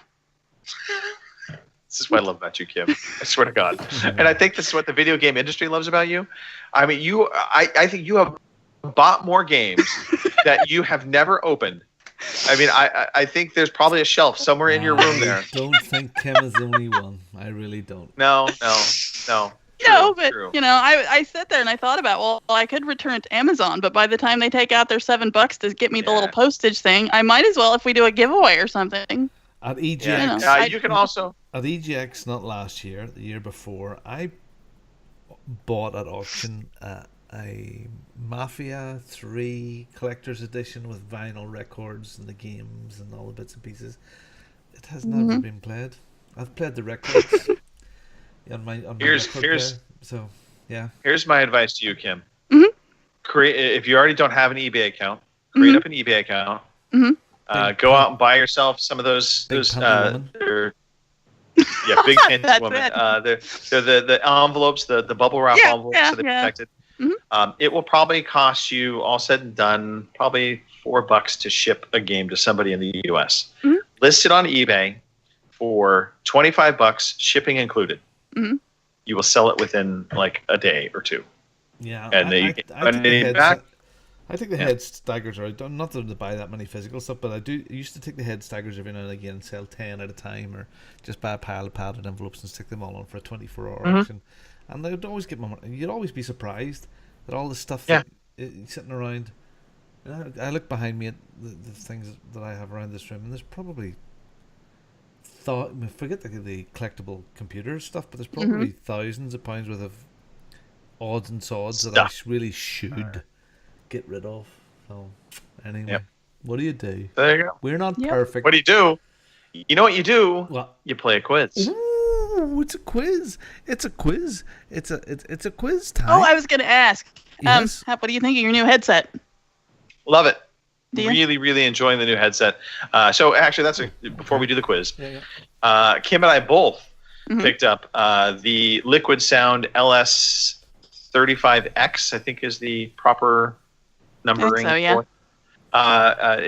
This is what I love about you, Kim. I swear to God. And I think this is what the video game industry loves about you. I mean, I think you have bought more games that you have never opened. I mean, I think there's probably a shelf somewhere in your room there. I don't think Kim is the only one. I really don't. No. No, but I sat there and I thought about, well, I could return it to Amazon, but by the time they take out their $7 to get me the little postage thing, I might as well if we do a giveaway or something. At EGX, you can also at EGX, not last year, the year before, I bought at auction a Mafia 3 collector's edition with vinyl records and the games and all the bits and pieces. It has never been played. I've played the records. Here's my advice to you, Kim. If you already don't have an eBay account, create up an eBay account. Go out and buy yourself some of those big panty woman. They're the envelopes, the bubble wrap envelopes, so they're protected. It will probably cost you, all said and done, probably $4 to ship a game to somebody in the U.S. Mhm. Listed on eBay for $25, shipping included. Mhm. You will sell it within like a day or two. Yeah, And then you get money back. I think the Yeah. head staggers are not to buy that many physical stuff, but I used to take the head staggers every now and again and sell 10 at a time, or just buy a pile of padded envelopes and stick them all on for a 24-hour Mhm. auction. And they'd always get my money. You'd always be surprised at all the stuff Yeah. sitting around. I look behind me at the things that I have around this room, and there's probably forget the collectible computer stuff, but there's probably thousands of pounds worth of odds and sods that I Stuff. really should get rid of. So anyway, Yep. what do you do? There you go. We're not Yep. perfect. What do you do? You know what you do? What? You play a quiz. Ooh, it's a quiz. It's a quiz. It's a quiz time. Oh, I was going to ask. Yes. What do you think of your new headset? Love it. Do you? Really, really enjoying the new headset. So actually, before we do the quiz, Yeah. Kim and I both Mhm. picked up the Liquid Sound LS35X, I think is the proper numbering. so, yeah. for it.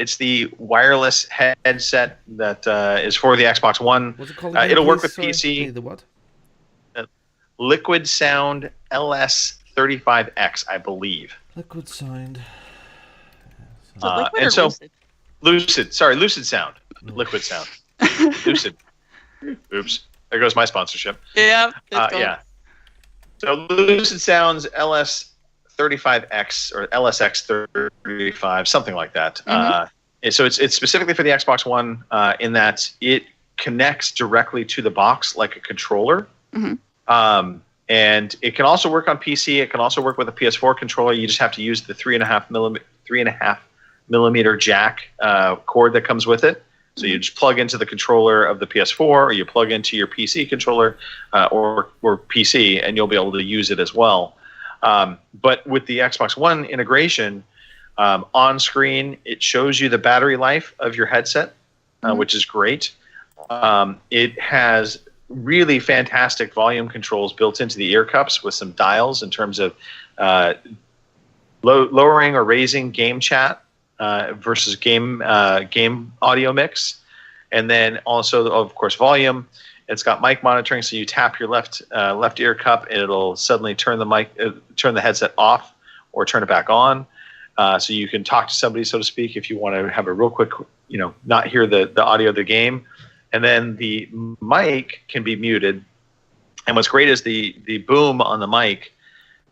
It's the wireless headset that is for the Xbox One. What's it called? Again, It'll work please? with Sorry. PC. Hey, the what? Liquid Sound LS35X, I believe. Liquid Sound. Is it liquid and or so- lucid? Lucid Sound. Liquid Sound. Lucid. Oops. There goes my sponsorship. Yeah. it's cool. Yeah. So Lucid Sounds LS35X or LSX35, something like that. So it's specifically for the Xbox One in that it connects directly to the box like a controller. Mhm. And it can also work on PC. It can also work with a PS4 controller. You just have to use the 3.5 millimeter jack cord that comes with it. So you just plug into the controller of the PS4, or you plug into your PC controller or PC, and you'll be able to use it as well. But with the Xbox One integration, on screen, it shows you the battery life of your headset, which is great. It has really fantastic volume controls built into the ear cups with some dials in terms of lowering or raising game chat versus game audio mix, and then also, of course, volume. It's got mic monitoring, so you tap your left ear cup, and it'll suddenly turn the headset off or turn it back on. So you can talk to somebody, so to speak, if you want to have a real quick, not hear the audio of the game. And then the mic can be muted. And what's great is the boom on the mic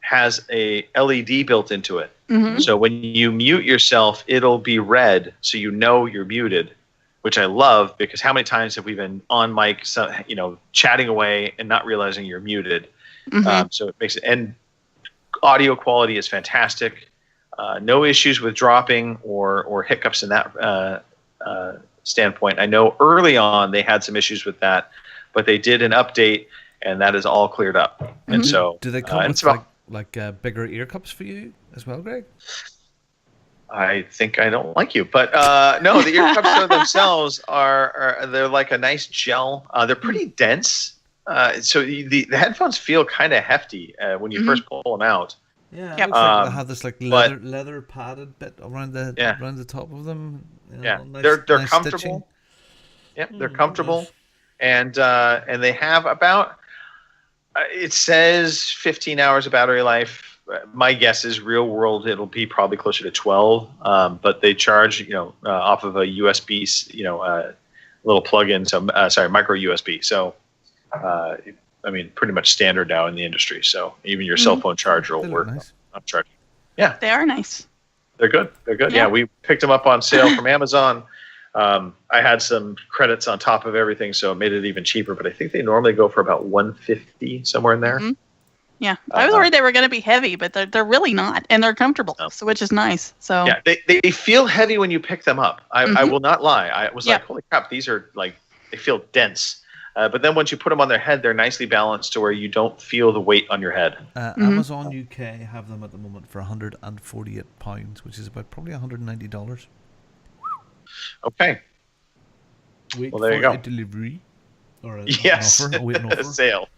has a LED built into it. Mhm. So when you mute yourself, it'll be red, so you know you're muted, which I love, because how many times have we been on mic, chatting away and not realizing you're muted? Mhm. So it makes it, and audio quality is fantastic. No issues with dropping or hiccups in that standpoint. I know early on they had some issues with that, but they did an update, and that is all cleared up. And so, Do they come and with it's about- like bigger ear cups for you as well, Greg? I think I don't like you, but no, the ear cups themselves are they're like a nice gel. They're pretty dense, so the headphones feel kind of hefty when you first pull them out. Yeah, Yep. it looks like they have this like but- leather padded bit around the top of them. Yeah, nice- they're nice comfortable. stitching. Yep, they're comfortable, and they have about it says 15 hours of battery life. My guess is real world it'll be probably closer to 12. But they charge off of a USB little plug-in, so micro USB. So pretty much standard now in the industry. So even your cell phone charger will They look work nice. on charging. They are nice. They're good. They're good. Yeah. Yeah, we picked them up on sale from Amazon. I had some credits on top of everything, so it made it even cheaper. But I think they normally go for about $150, somewhere in there. Mhm. Yeah, I was worried they were going to be heavy, but they're really not, and they're comfortable, No. so which is nice. So Yeah, they feel heavy when you pick them up. I will not lie. I was Yeah. like, holy crap, these are like, they feel dense. But then once you put them on their head, they're nicely balanced to where you don't feel the weight on your head. Amazon UK have them at the moment for £148, which is about probably $190. Okay. Wait Well, there for you go. a delivery or an Yes. offer. I'll wait an offer. Sale.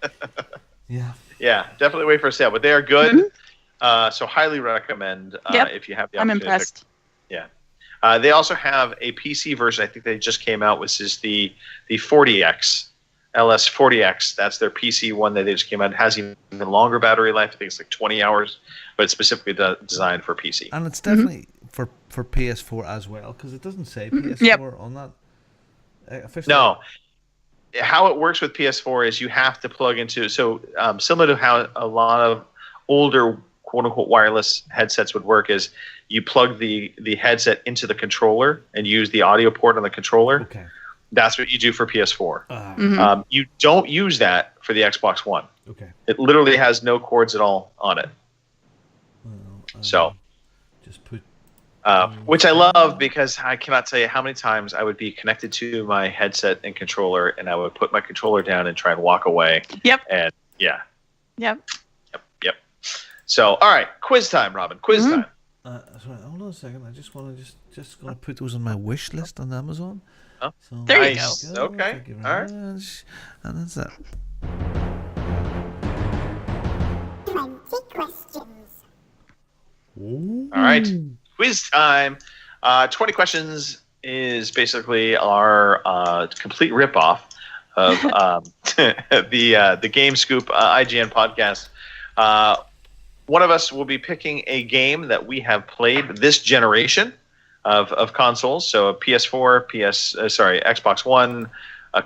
Yeah. Yeah, definitely wait for a sale. But they are good. So highly recommend Yep. if you have the I'm opportunity. impressed. Yeah. They also have a PC version. I think they just came out, which is the 40X, LS40X. That's their PC one that they just came out. It has even longer battery life. I think it's like 20 hours, but it's specifically designed for PC. And it's definitely for PS4 as well, because it doesn't say PS4 Yep. on that. Officially. No. How it works with PS4 is you have to plug into, similar to how a lot of older quote-unquote wireless headsets would work, is you plug the headset into the controller and use the audio port on the controller. Okay. That's what you do for PS4. Mhm. You don't use that for the Xbox One. Okay. It literally has no cords at all on it. Well, So, just put. which I love, because I cannot tell you how many times I would be connected to my headset and controller, and I would put my controller down and try and walk away. Yep. And yeah. Yep. Yep. So, all right, quiz time, Robin. Quiz time. Sorry, hold on a second. I just want to just gonna put those on my wish list on Amazon. Oh, So, there you nice. go. Okay. Thank you All very right. much. And that's that. 20 questions. All right. Quiz time. 20 questions is basically our complete ripoff of the Game Scoop IGN podcast. One of us will be picking a game that we have played this generation of consoles. So a PS4, Xbox One,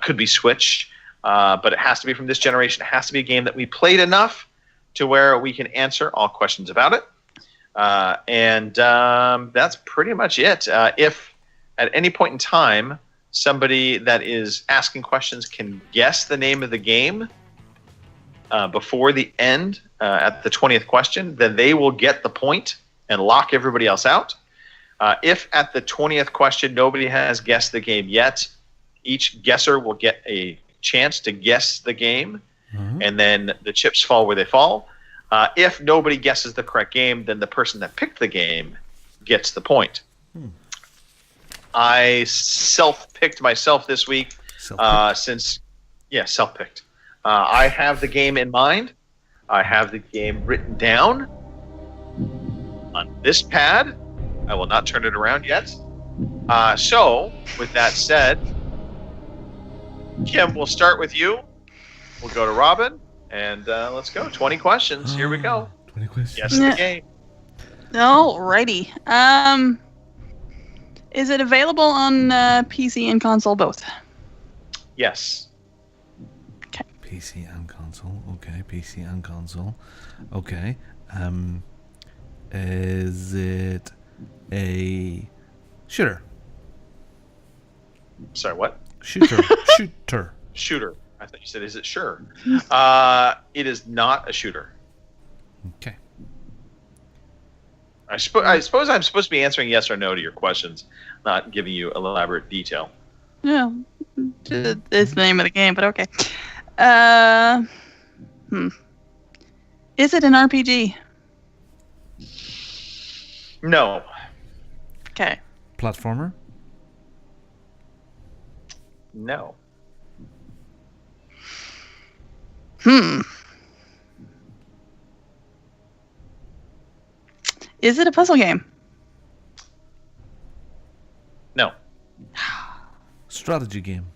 could be Switch, but it has to be from this generation. It has to be a game that we played enough to where we can answer all questions about it. And that's pretty much it. If at any point in time somebody that is asking questions can guess the name of the game before the end at the 20th question, then they will get the point and lock everybody else out. If at the 20th question nobody has guessed the game yet, each guesser will get a chance to guess the game, and then the chips fall where they fall. If nobody guesses the correct game, then the person that picked the game gets the point. I self-picked myself this week self-picked. I have the game in mind. I have the game written down on this pad. I will not turn it around yet. So, with that said, Kim, we'll start with you. We'll go to Robin. And let's go. 20 questions. Here we go. 20 questions. Guess the game. Alrighty. Is it available on PC and console both? Yes. PC and console. Okay, PC and console. Okay. Is it a shooter? Sorry, what? Shooter. Shooter. Shooter. I thought you said, is it sure? It is not a shooter. Okay. I suppose I'm supposed to be answering yes or no to your questions, not giving you elaborate detail. Yeah. It's the name of the game, but okay. Is it an RPG? No. Okay. Platformer? No. Is it a puzzle game? No. Strategy game?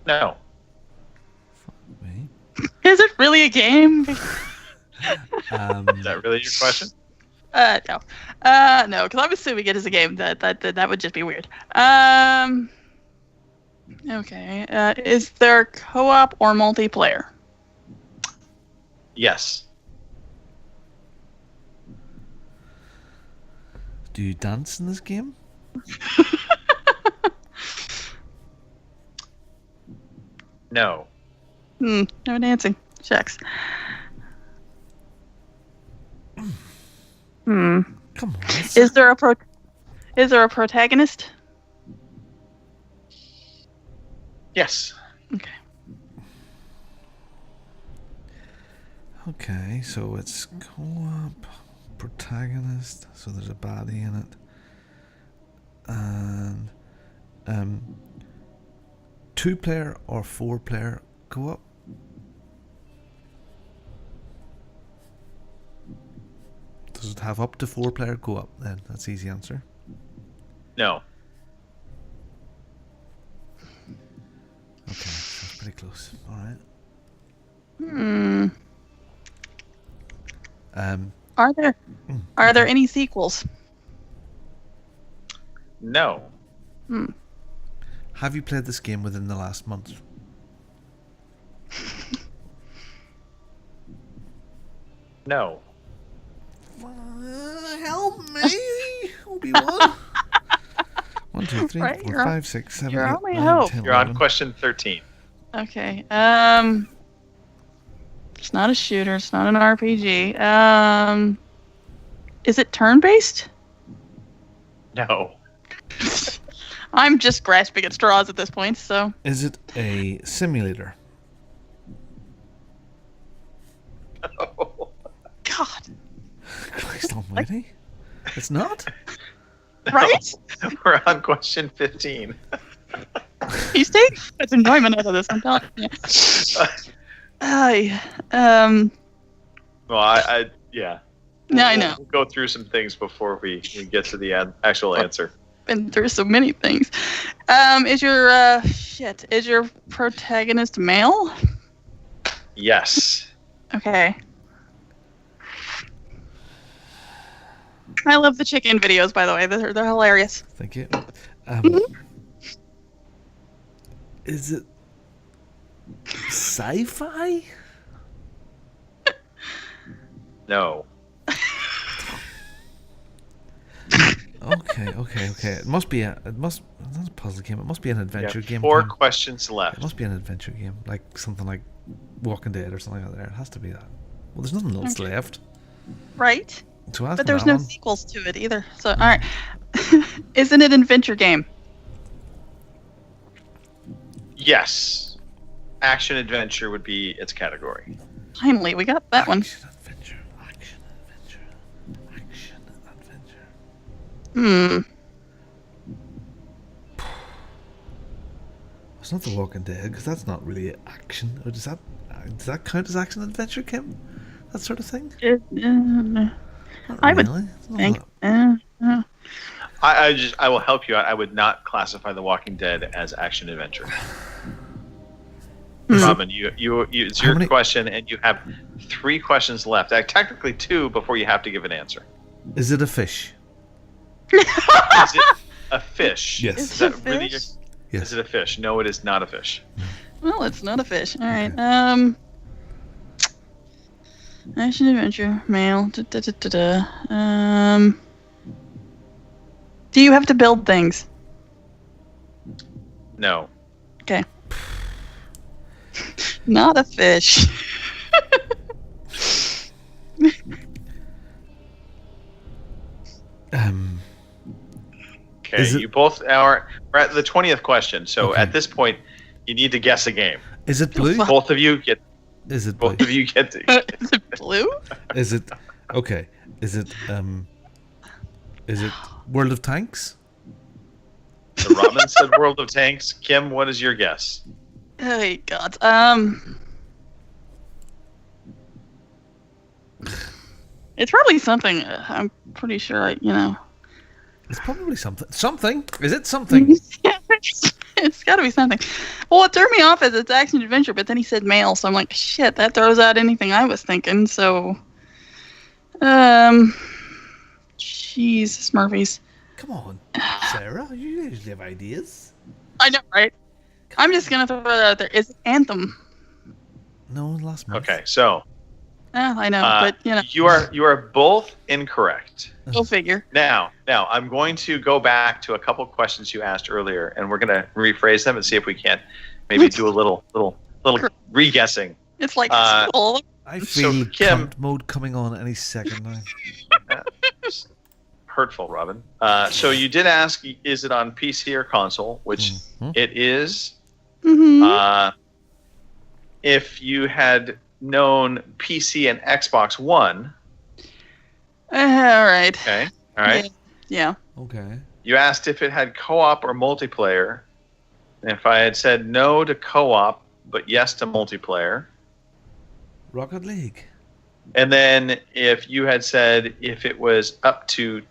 No. Me? Is it really a game? Is that really your question? No. No, because I'm assuming it is a game. That would just be weird. Okay. Is there co-op or multiplayer? Yes. Do you dance in this game? No. No dancing. Shucks. Come on. Is there a protagonist? Yes. Okay. Okay, so it's co-op, protagonist, so there's a baddie in it, and 2-player or 4-player co-op? have up to 4-player co-op? Then that's the easy answer. No. Okay, that's pretty close. All right. Are there any sequels? No. Have you played this game within the last month? No. Help me, Obi-Wan. 1, 2, 3, Right, 4, you're on- 5, 6, 7, you're 8, on my 9, hope. 10, You're on 11. question 13. Okay. It's not a shooter. It's not an RPG. Is it turn-based? No. I'm just grasping at straws at this point. So Is it a simulator? God, Christ almighty. It's not? right? We're on question 15. He's taking much enjoyment out of this. I'm telling you. Well, yeah. Yeah, I know. We'll go through some things before we get to the actual answer. Been through so many things. Is your protagonist male? Yes. Okay. I love the chicken videos, by the way. They're hilarious. Thank you. Is it sci-fi? No. Okay. It must be it's not a puzzle game. It must be an adventure game. 4 Kim. questions left. It must be an adventure game, like something like Walking Dead or something like that. It has to be that. Well, there's nothing else left. Right? So ask But me there's that no one. sequels to it either. So, all right. Isn't it an adventure game? Yes. Action adventure would be its category. Finally, we got that one. Action adventure. It's not The Walking Dead because that's not really action. Or does that count as action adventure, Kim? That sort of thing. Not I would really. It's not think. that- I will help you out. I would not classify The Walking Dead as action adventure. Robin, it's How your many- question, and you have 3 questions left. Technically 2 before you have to give an answer. Is it a fish? Is it a fish? Yes. Is It's that a really? fish? Yes. Is it a fish? No, it is not a fish. Well, it's not a fish. All right. Action adventure male. Do you have to build things? No. Okay. Not a fish. Okay, Is it- you both are. We're at the 20th question, so Okay. at this point, you need to guess a game. Is it blue? Both of you get. Is it blue? Both of you get. To, Is it blue? Is it okay? Is it World of Tanks? so Robin said World of Tanks. Kim, what is your guess? Oh God. It's probably something. I'm pretty sure. It's probably something. Something. Is it something? Yeah, it's got to be something. Well, it threw me off as it's action adventure, but then he said male, so I'm like, shit, that throws out anything I was thinking. So, Jesus, Murphy's. Come on, Sarah. You usually have ideas. I know, right? I'm just gonna throw it out there. Is it Anthem? No, last month. Okay, so I know, but you are both incorrect. go figure. Now I'm going to go back to a couple questions you asked earlier, and we're going to rephrase them and see if we can't maybe do a little re-guessing. It's like Uh, I So, feel Kim- cunt mode coming on any second now. Hurtful, Robin. So you did ask, is it on PC or console? Which it is. Mm-hmm. If you had known PC and Xbox One, All right. okay, all right. Yeah. Okay. You asked if it had co-op or multiplayer. And if I had said no to co-op, but yes to multiplayer, Rocket League. And then if you had said if it was up to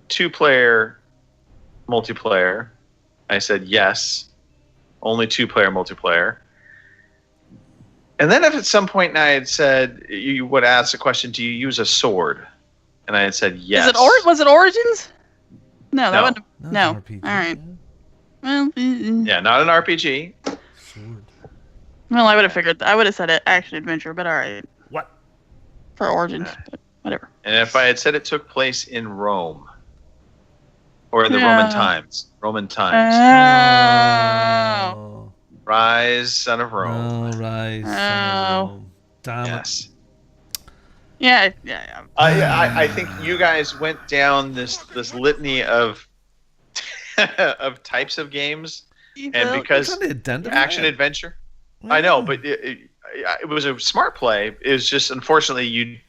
2-player multiplayer, I said yes, only 2-player multiplayer. And then if at some point I had said, you would ask the question, do you use a sword? And I had said yes. Was it Origins? No, that No. wouldn't. Not No. an RPG, All right. yeah. Well, Yeah, not an RPG. Sword. well, I would have figured. I would have said it action adventure, but all right. What? For Origins, but whatever. And if I had said it took place in Rome or the Yeah. Roman times, Oh. Rise, son of Rome. Oh, right. Oh. Damn Yes. Yeah. I think you guys went down this litany of of types of games, and because Trying to identify action it. adventure, I know, but it was a smart play. It was just unfortunately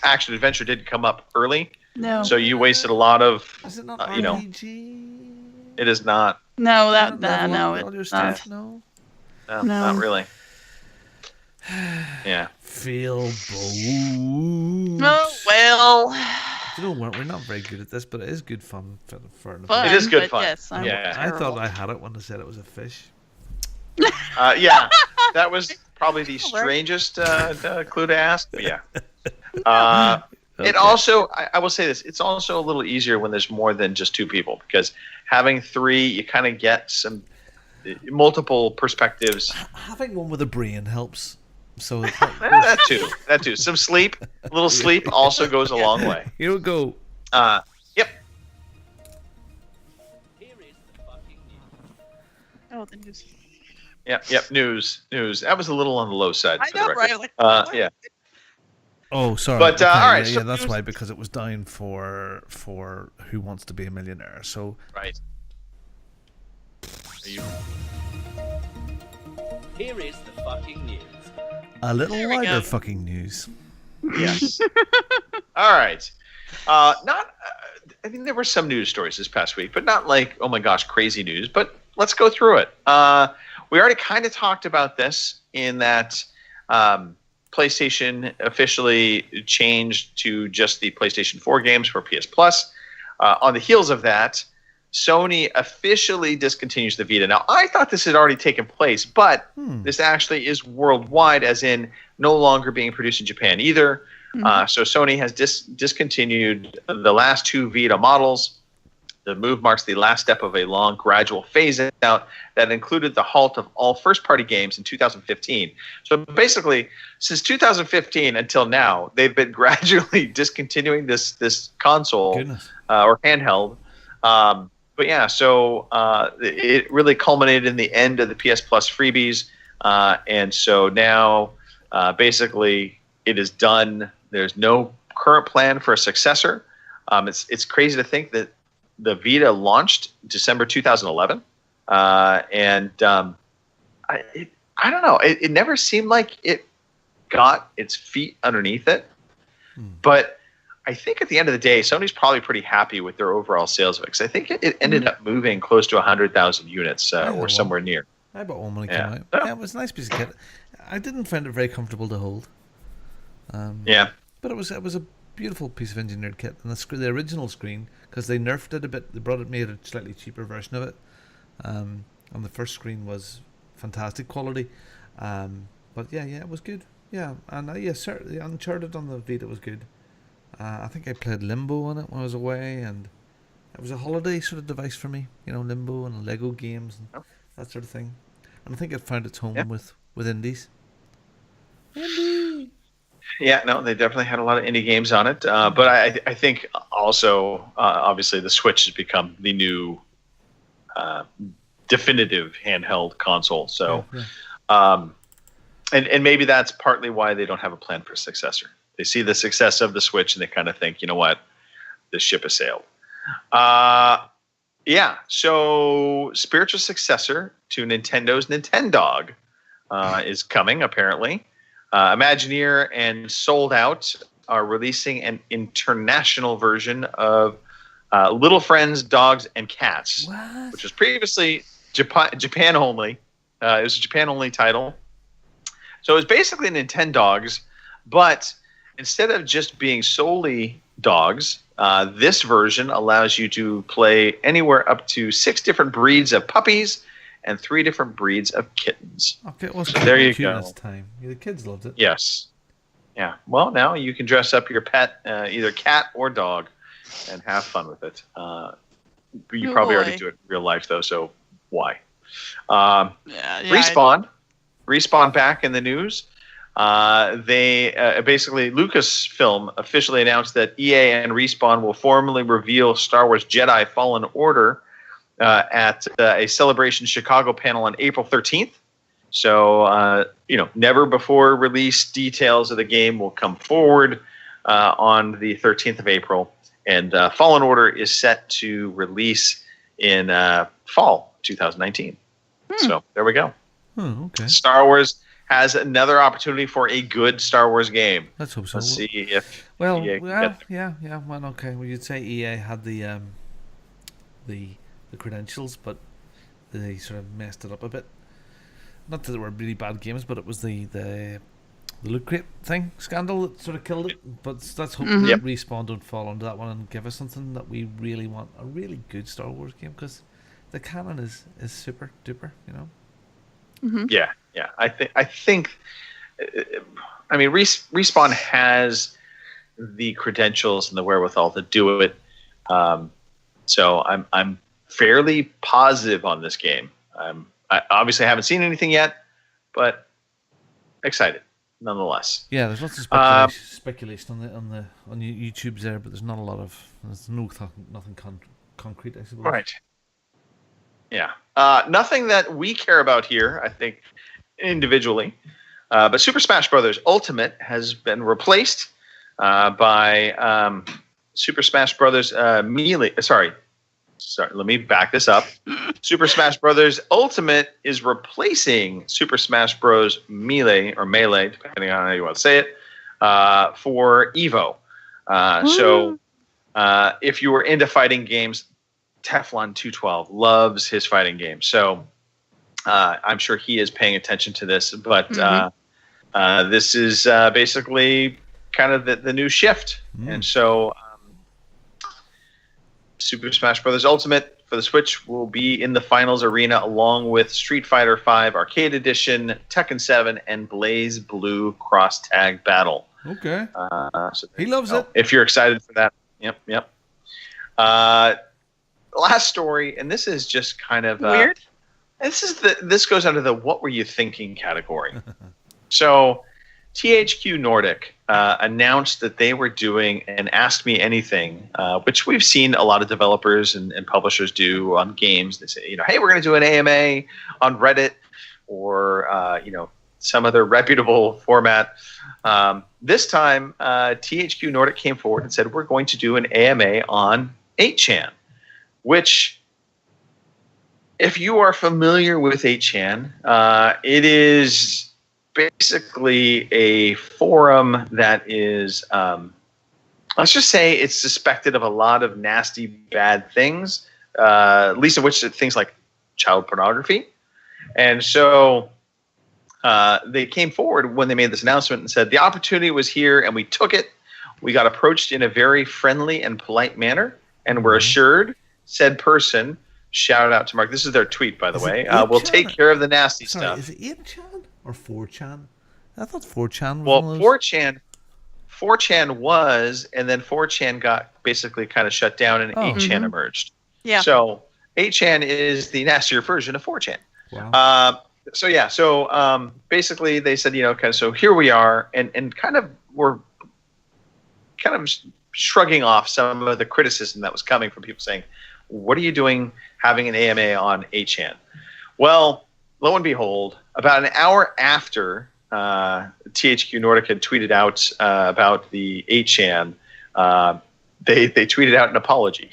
action adventure didn't come up early, No. so you wasted a lot of. Is it not you know, RPG? it is not. No, Not that level no, up all your it's not. stuff? No. No, No. not really. Yeah. Feel bold. Oh well. You know what? We're not very good at this, but it is good fun for an Fun, It is good but fun. Yes, I'm Yeah. I terrible. thought I had it when they said it was a fish. Yeah, that was probably the strangest clue to ask. But yeah. It Okay. also, I will say this, it's also a little easier when there's more than just 2 people, because having 3, you kind of get some multiple perspectives. Having one with a brain helps. So That too. Some sleep, a little sleep also goes a long way. here we go. Yep. Oh, the news. Yep. News. That was a little on the low side. I for the know, record. right? Like, Yeah. Oh, sorry. But, all right, yeah, so that's news- why, because it was down for Who Wants to Be a Millionaire. So Right. Are you- Here is the fucking news. a little There we lighter go. fucking news. Yes. All right. Not. I mean, there were some news stories this past week, but not like, oh my gosh, crazy news. But let's go through it. We already kind of talked about this in that PlayStation officially changed to just the PlayStation 4 games for PS Plus. On the heels of that, Sony officially discontinues the Vita. Now, I thought this had already taken place, but this actually is worldwide, as in no longer being produced in Japan either. So Sony has discontinued the last 2 Vita models. The move marks the last step of a long, gradual phase-out that included the halt of all first-party games in 2015. So basically, since 2015 until now, they've been gradually discontinuing this console Goodness. Or handheld. But yeah, so it really culminated in the end of the PS Plus freebies. And so now, basically, it is done. There's no current plan for a successor. It's crazy to think that the Vita launched December 2011, and I don't know. It never seemed like it got its feet underneath it. But I think at the end of the day, Sony's probably pretty happy with their overall sales of it, because I think it ended up moving close to 100,000 units or well. somewhere near. I bought one when it Yeah. came out. Yeah, it was a nice piece of kit. I didn't find it very comfortable to hold. Yeah. But it was a beautiful piece of engineered kit, and the original screen, because they nerfed it a bit, made a slightly cheaper version of it. And the first screen was fantastic quality. But yeah, it was good. Yeah, and certainly Uncharted on the Vita was good. I think I played Limbo on it when I was away, and it was a holiday sort of device for me. You know, Limbo and Lego games and that sort of thing. And I think it found its home with indies. Yeah, no, they definitely had a lot of indie games on it. But I think also, obviously, the Switch has become the new definitive handheld console. So, and maybe that's partly why they don't have a plan for a successor. They see the success of the Switch and they kind of think, you know what, this ship has sailed. Yeah, so spiritual successor to Nintendo's Nintendog is coming, apparently. Imagineer and Sold Out are releasing an international version of Little Friends, Dogs, and Cats, which was previously Japan only. It was a Japan only title. So it was basically Nintendogs, but instead of just being solely dogs, this version allows you to play anywhere up to 6 different breeds of puppies and 3 different breeds of kittens. Okay, well, So there you cute go. this time. Yeah, the kids loved it. Yes. Yeah. Well, now you can dress up your pet, either cat or dog, and have fun with it. You Oh, probably already boy. do it in real life, though, so why? Yeah, Respawn back in the news. They basically, Lucasfilm officially announced that EA and Respawn will formally reveal Star Wars Jedi Fallen Order at a Celebration Chicago panel on April 13th. So, never before released details of the game will come forward on the 13th of April. And Fallen Order is set to release in fall 2019. So there we go. Oh, okay. Star Wars has another opportunity for a good Star Wars game. Let's hope so. Let's see if Well, EA can well, get yeah. Well, okay. Well, you'd say EA had the credentials, but they sort of messed it up a bit. Not that they were really bad games, but it was the Loot Crate thing scandal that sort of killed it. But let's hope Mhm. that Yep. Respawn don't fall into that one and give us something that we really want, a really good Star Wars game, because the canon is super duper, you know. Yeah. I think. I mean, Respawn has the credentials and the wherewithal to do it. So I'm fairly positive on this game. I obviously haven't seen anything yet, but excited nonetheless. Yeah, there's lots of speculation on YouTube's there, but there's not a lot of nothing concrete, I suppose. Right. Yeah. Nothing that we care about here, I think, individually. But Super Smash Bros. Ultimate has been replaced by Super Smash Bros. Melee. Sorry, let me back this up. Super Smash Bros. Ultimate is replacing Super Smash Bros. Melee, depending on how you want to say it, for Evo. So if you were into fighting games, Teflon 212 loves his fighting games. So I'm sure he is paying attention to this. But this is basically kind of the new shift. And so Super Smash Bros. Ultimate for the Switch will be in the finals arena along with Street Fighter V Arcade Edition, Tekken 7, and Blaze Blue Cross Tag Battle. Okay. So He loves it. if you're excited for that. Yep. Last story, and this is just kind of Weird. This goes under the "What were you thinking" category. So, THQ Nordic announced that they were doing an Ask Me Anything, which we've seen a lot of developers and publishers do on games. They say, hey, we're going to do an AMA on Reddit or some other reputable format. This time, THQ Nordic came forward and said, we're going to do an AMA on 8chan, which, if you are familiar with 8chan, it is basically a forum that is, let's just say it's suspected of a lot of nasty, bad things, least of which are things like child pornography. And so they came forward when they made this announcement and said, the opportunity was here and we took it. We got approached in a very friendly and polite manner and were assured said person, shout out to Mark. This is their tweet, by the way. We'll take care of the nasty stuff. Is it 8chan or 4chan? I thought 4chan was Well, one of those. 4chan was, and then 4chan got basically kind of shut down and 8chan emerged. Yeah. So 8chan is the nastier version of 4chan. Wow. So basically they said, so here we are, and kind of we're kind of shrugging off some of the criticism that was coming from people saying, what are you doing having an AMA on 8chan? Well, lo and behold, about an hour after THQ Nordic had tweeted out about the 8chan, they tweeted out an apology.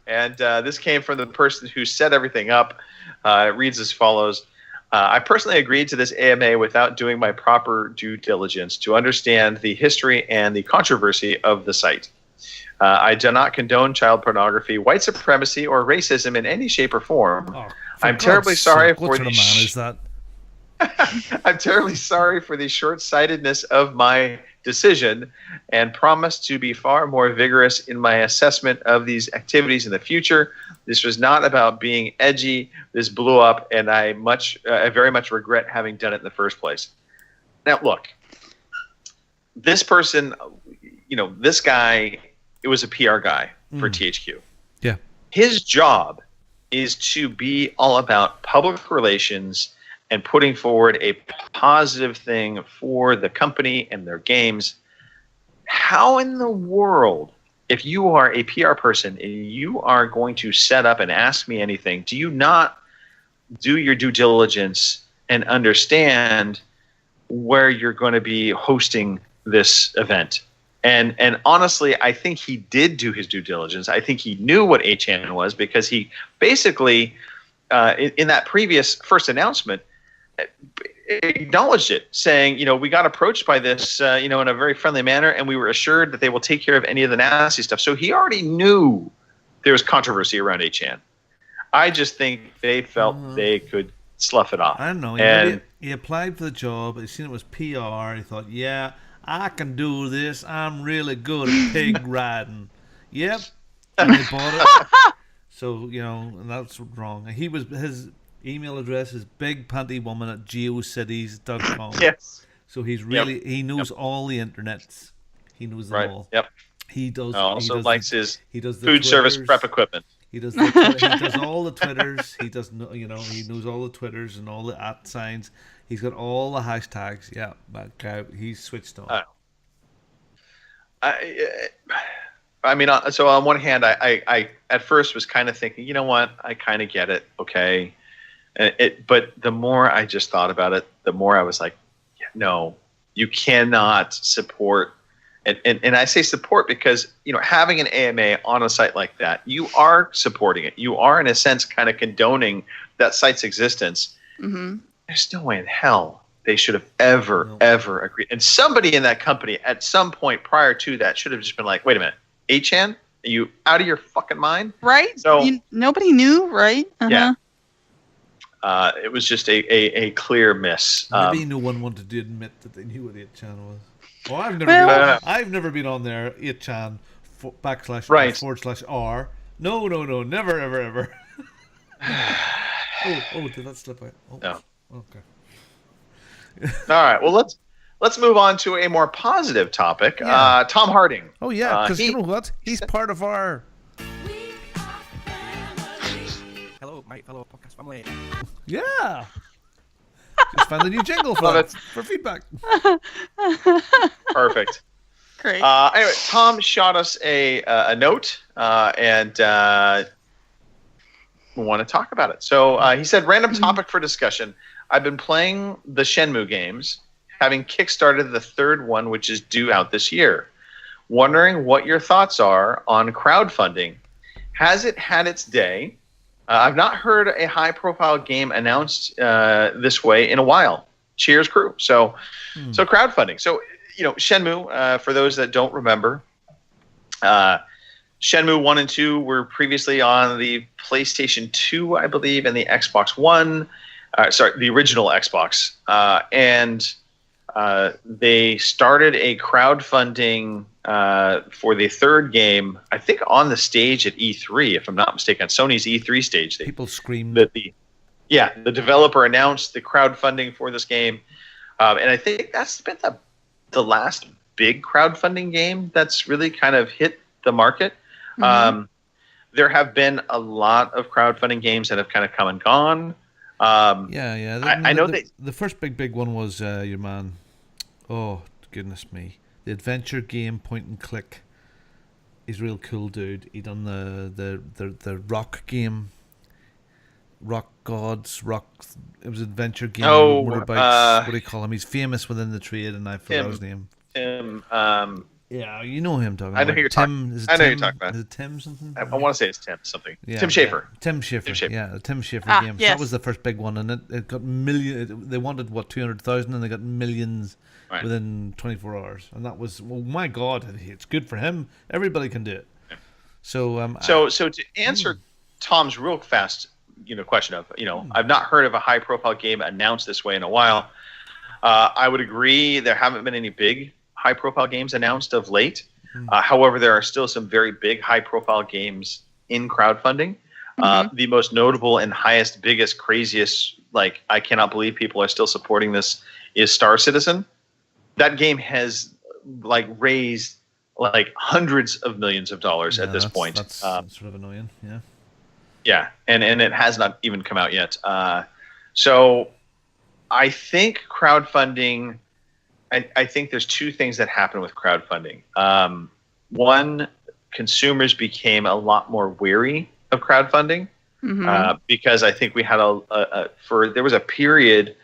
And this came from the person who set everything up. It reads as follows. I personally agreed to this AMA without doing my proper due diligence to understand the history and the controversy of the site. I do not condone child pornography, white supremacy, or racism in any shape or form. Oh, I'm terribly sorry for what the sort of man is that? I'm terribly sorry for the short-sightedness of my decision and promise to be far more vigorous in my assessment of these activities in the future. This was not about being edgy. This blew up, and I very much regret having done it in the first place. Now, look, this person, this guy, it was a PR guy for THQ. Yeah. His job is to be all about public relations and putting forward a positive thing for the company and their games. How in the world, if you are a PR person and you are going to set up and ask me anything, do you not do your due diligence and understand where you're going to be hosting this event? And honestly, I think he did do his due diligence. I think he knew what 8chan was, because he basically, in that previous first announcement, acknowledged it, saying, we got approached by this, in a very friendly manner, and we were assured that they will take care of any of the nasty stuff. So he already knew there was controversy around 8chan. I just think they felt they could slough it off. I don't know. And He applied for the job. He seen it was PR. He thought, yeah, I can do this. I'm really good at pig riding. Yep. And they bought it. So, and that's wrong. His email address is bigpantywoman@geocities.com. Yes. So he knows all the internets. He knows them all. Yep. He does. Also likes his the food service Twitters. prep equipment. He does. He does all the Twitters. He does. He knows all the Twitters and all the @ signs. He's got all the hashtags. Yeah, that guy. He's switched on. So on one hand, I at first was kind of thinking, you know what, I kind of get it. Okay. But the more I just thought about it, the more I was like, no, you cannot support. And I say support because, having an AMA on a site like that, you are supporting it. You are, in a sense, kind of condoning that site's existence. Mm-hmm. There's no way in hell they should have ever agreed. And somebody in that company at some point prior to that should have just been like, wait a minute, 8chan? Are you out of your fucking mind? Right? So nobody knew, right? Yeah. It was just a clear miss. Maybe no one wanted to admit that they knew what 8chan was. Oh, I've never been on there. 8chan //r. No, never, ever. oh, did that slip out? Oh, no. Okay. All right. Well, let's move on to a more positive topic. Yeah. Tom Harding. Oh yeah, because you know what? He's part of our. Hello, my fellow podcast family. Yeah. Just found a new jingle for feedback. Perfect. Great. Anyway, Tom shot us a note, and we want to talk about it. So he said, random topic for discussion. I've been playing the Shenmue games, having kickstarted the third one, which is due out this year. Wondering what your thoughts are on crowdfunding. Has it had its day? I've not heard a high-profile game announced this way in a while. Cheers, crew. So crowdfunding. So, Shenmue, for those that don't remember, Shenmue 1 and 2 were previously on the PlayStation 2, I believe, and the Xbox One. The original Xbox. And they started a crowdfunding for the third game, I think on the stage at E3, if I'm not mistaken, Sony's E3 stage. People screamed. The developer announced the crowdfunding for this game. And I think that's been the last big crowdfunding game that's really kind of hit the market. Mm-hmm. There have been a lot of crowdfunding games that have kind of come and gone. I know the first big one was your man. Oh goodness me, the adventure game point and click. He's a real cool dude. He done the rock game, Rock Gods, Rock. It was an adventure game. Motorbikes. What do you call him? He's famous within the trade, and I forgot his name. Tim. Yeah, you know him talking. I know about. who you're Tim. I know who you're talking about. Is it Tim something? I want to say it's Tim something. Yeah, Tim Schafer. Yeah. Tim Schafer. Yeah, the Tim Schafer game. Yes. That was the first big one, and it got million. They wanted 200,000, and they got millions within 24 hours, and that was my God. It's good for him. Everybody can do it. Yeah. So so to answer Tom's real fast, question of I've not heard of a high-profile game announced this way in a while. I would agree there haven't been any big high-profile games announced of late. However, there are still some very big high-profile games in crowdfunding. The most notable and highest, biggest, craziest, like, I cannot believe people are still supporting this, is Star Citizen. That game has like raised like hundreds of millions of dollars at this point. That's sort of annoying. Yeah. Yeah, and it has not even come out yet. So I think crowdfunding. I think there's two things that happen with crowdfunding. One, consumers became a lot more wary of crowdfunding because I think we had there was a period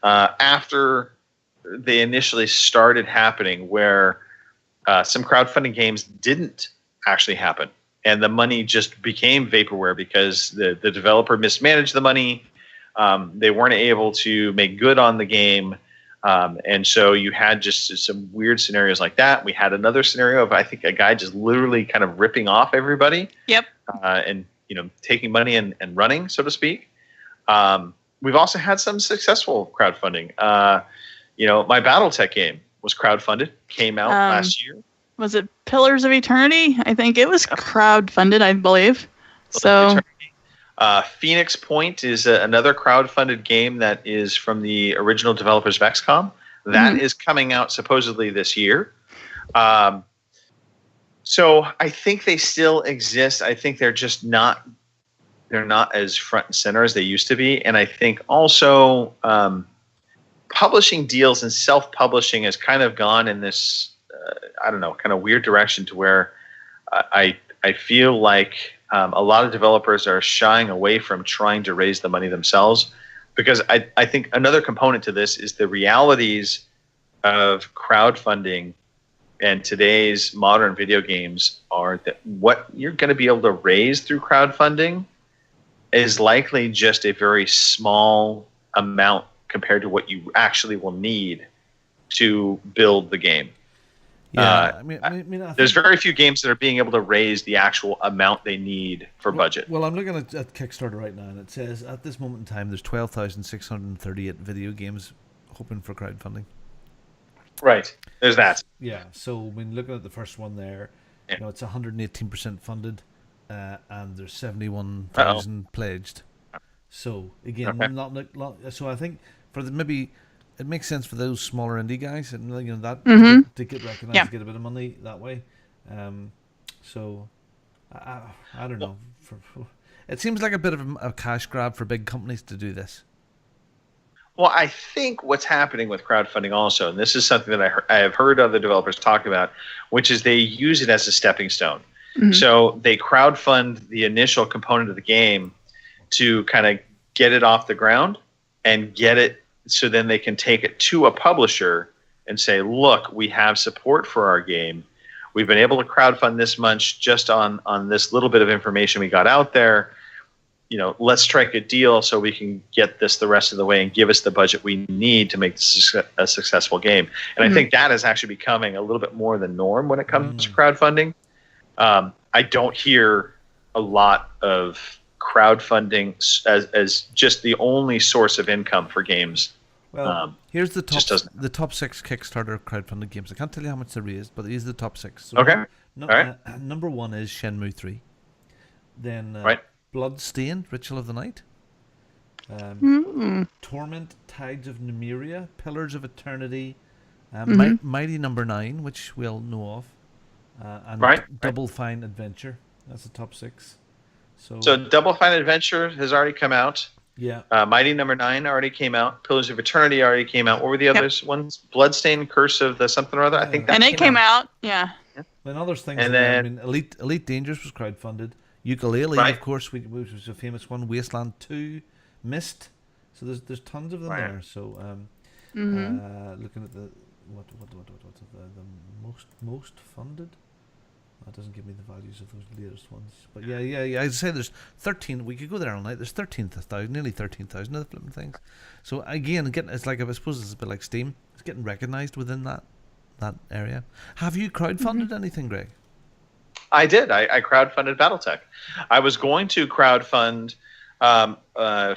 after they initially started happening where some crowdfunding games didn't actually happen, and the money just became vaporware because the developer mismanaged the money. They weren't able to make good on the game. And so you had just some weird scenarios like that. We had another scenario of, I think, a guy just literally kind of ripping off everybody. Yep. And, taking money and running, so to speak. We've also had some successful crowdfunding. My BattleTech game was crowdfunded, came out last year. Was it Pillars of Eternity? I think it was crowdfunded, I believe. So. Phoenix Point is another crowdfunded game that is from the original developers of XCOM. That is coming out supposedly this year. So I think they still exist. I think they're just not as front and center as they used to be. And I think also publishing deals and self-publishing has kind of gone in this, kind of weird direction to where I feel like a lot of developers are shying away from trying to raise the money themselves, because I think another component to this is the realities of crowdfunding and today's modern video games are that what you're going to be able to raise through crowdfunding is likely just a very small amount compared to what you actually will need to build the game. Yeah, there's very few games that are being able to raise the actual amount they need for budget. Well, I'm looking at Kickstarter right now, and it says at this moment in time, there's 12,638 video games hoping for crowdfunding. Right, there's that. Yeah, so looking at the first one there, it's 118% funded, and there's 71,000 pledged. So again, so I think for maybe. It makes sense for those smaller indie guys, and to get recognized, to get a bit of money that way. So I don't know. It seems like a bit of a cash grab for big companies to do this. Well, I think what's happening with crowdfunding also, and this is something that I have heard other developers talk about, which is they use it as a stepping stone. So they crowdfund the initial component of the game to kind of get it off the ground and get it. So then they can take it to a publisher and say, look, we have support for our game. We've been able to crowdfund this much just on this little bit of information we got out there. Let's strike a deal so we can get this the rest of the way and give us the budget we need to make this a successful game. And I think that is actually becoming a little bit more the norm when it comes to crowdfunding. I don't hear a lot of crowdfunding as just the only source of income for games. Well, here's the top 6 Kickstarter crowdfunded games. I can't tell you how much they raised, but these are the top 6. So okay. All right. Number 1 is Shenmue 3. Then Bloodstained, Ritual of the Night. Torment, Tides of Numeria, Pillars of Eternity, Mighty Number 9, which we all know of, and Double Fine Adventure. That's the top 6. So Double Fine Adventure has already come out. Yeah. Mighty Number 9 already came out. Pillars of Eternity already came out. What were the others ones? Bloodstained, Curse of the something or other. I think that. And it came out. Yeah. And other things. And then Elite Dangerous was crowdfunded. Ukulele, of course, which was a famous one. Wasteland 2, Myst. So there's tons of them there. So looking at the most funded. That doesn't give me the values of those latest ones. But yeah. I'd say there's 13. We could go there all night. There's 13,000, nearly 13,000 of the flipping things. So again, it's like, I suppose it's a bit like Steam. It's getting recognized within that area. Have you crowdfunded anything, Greg? I did. I crowdfunded BattleTech. I was going to crowdfund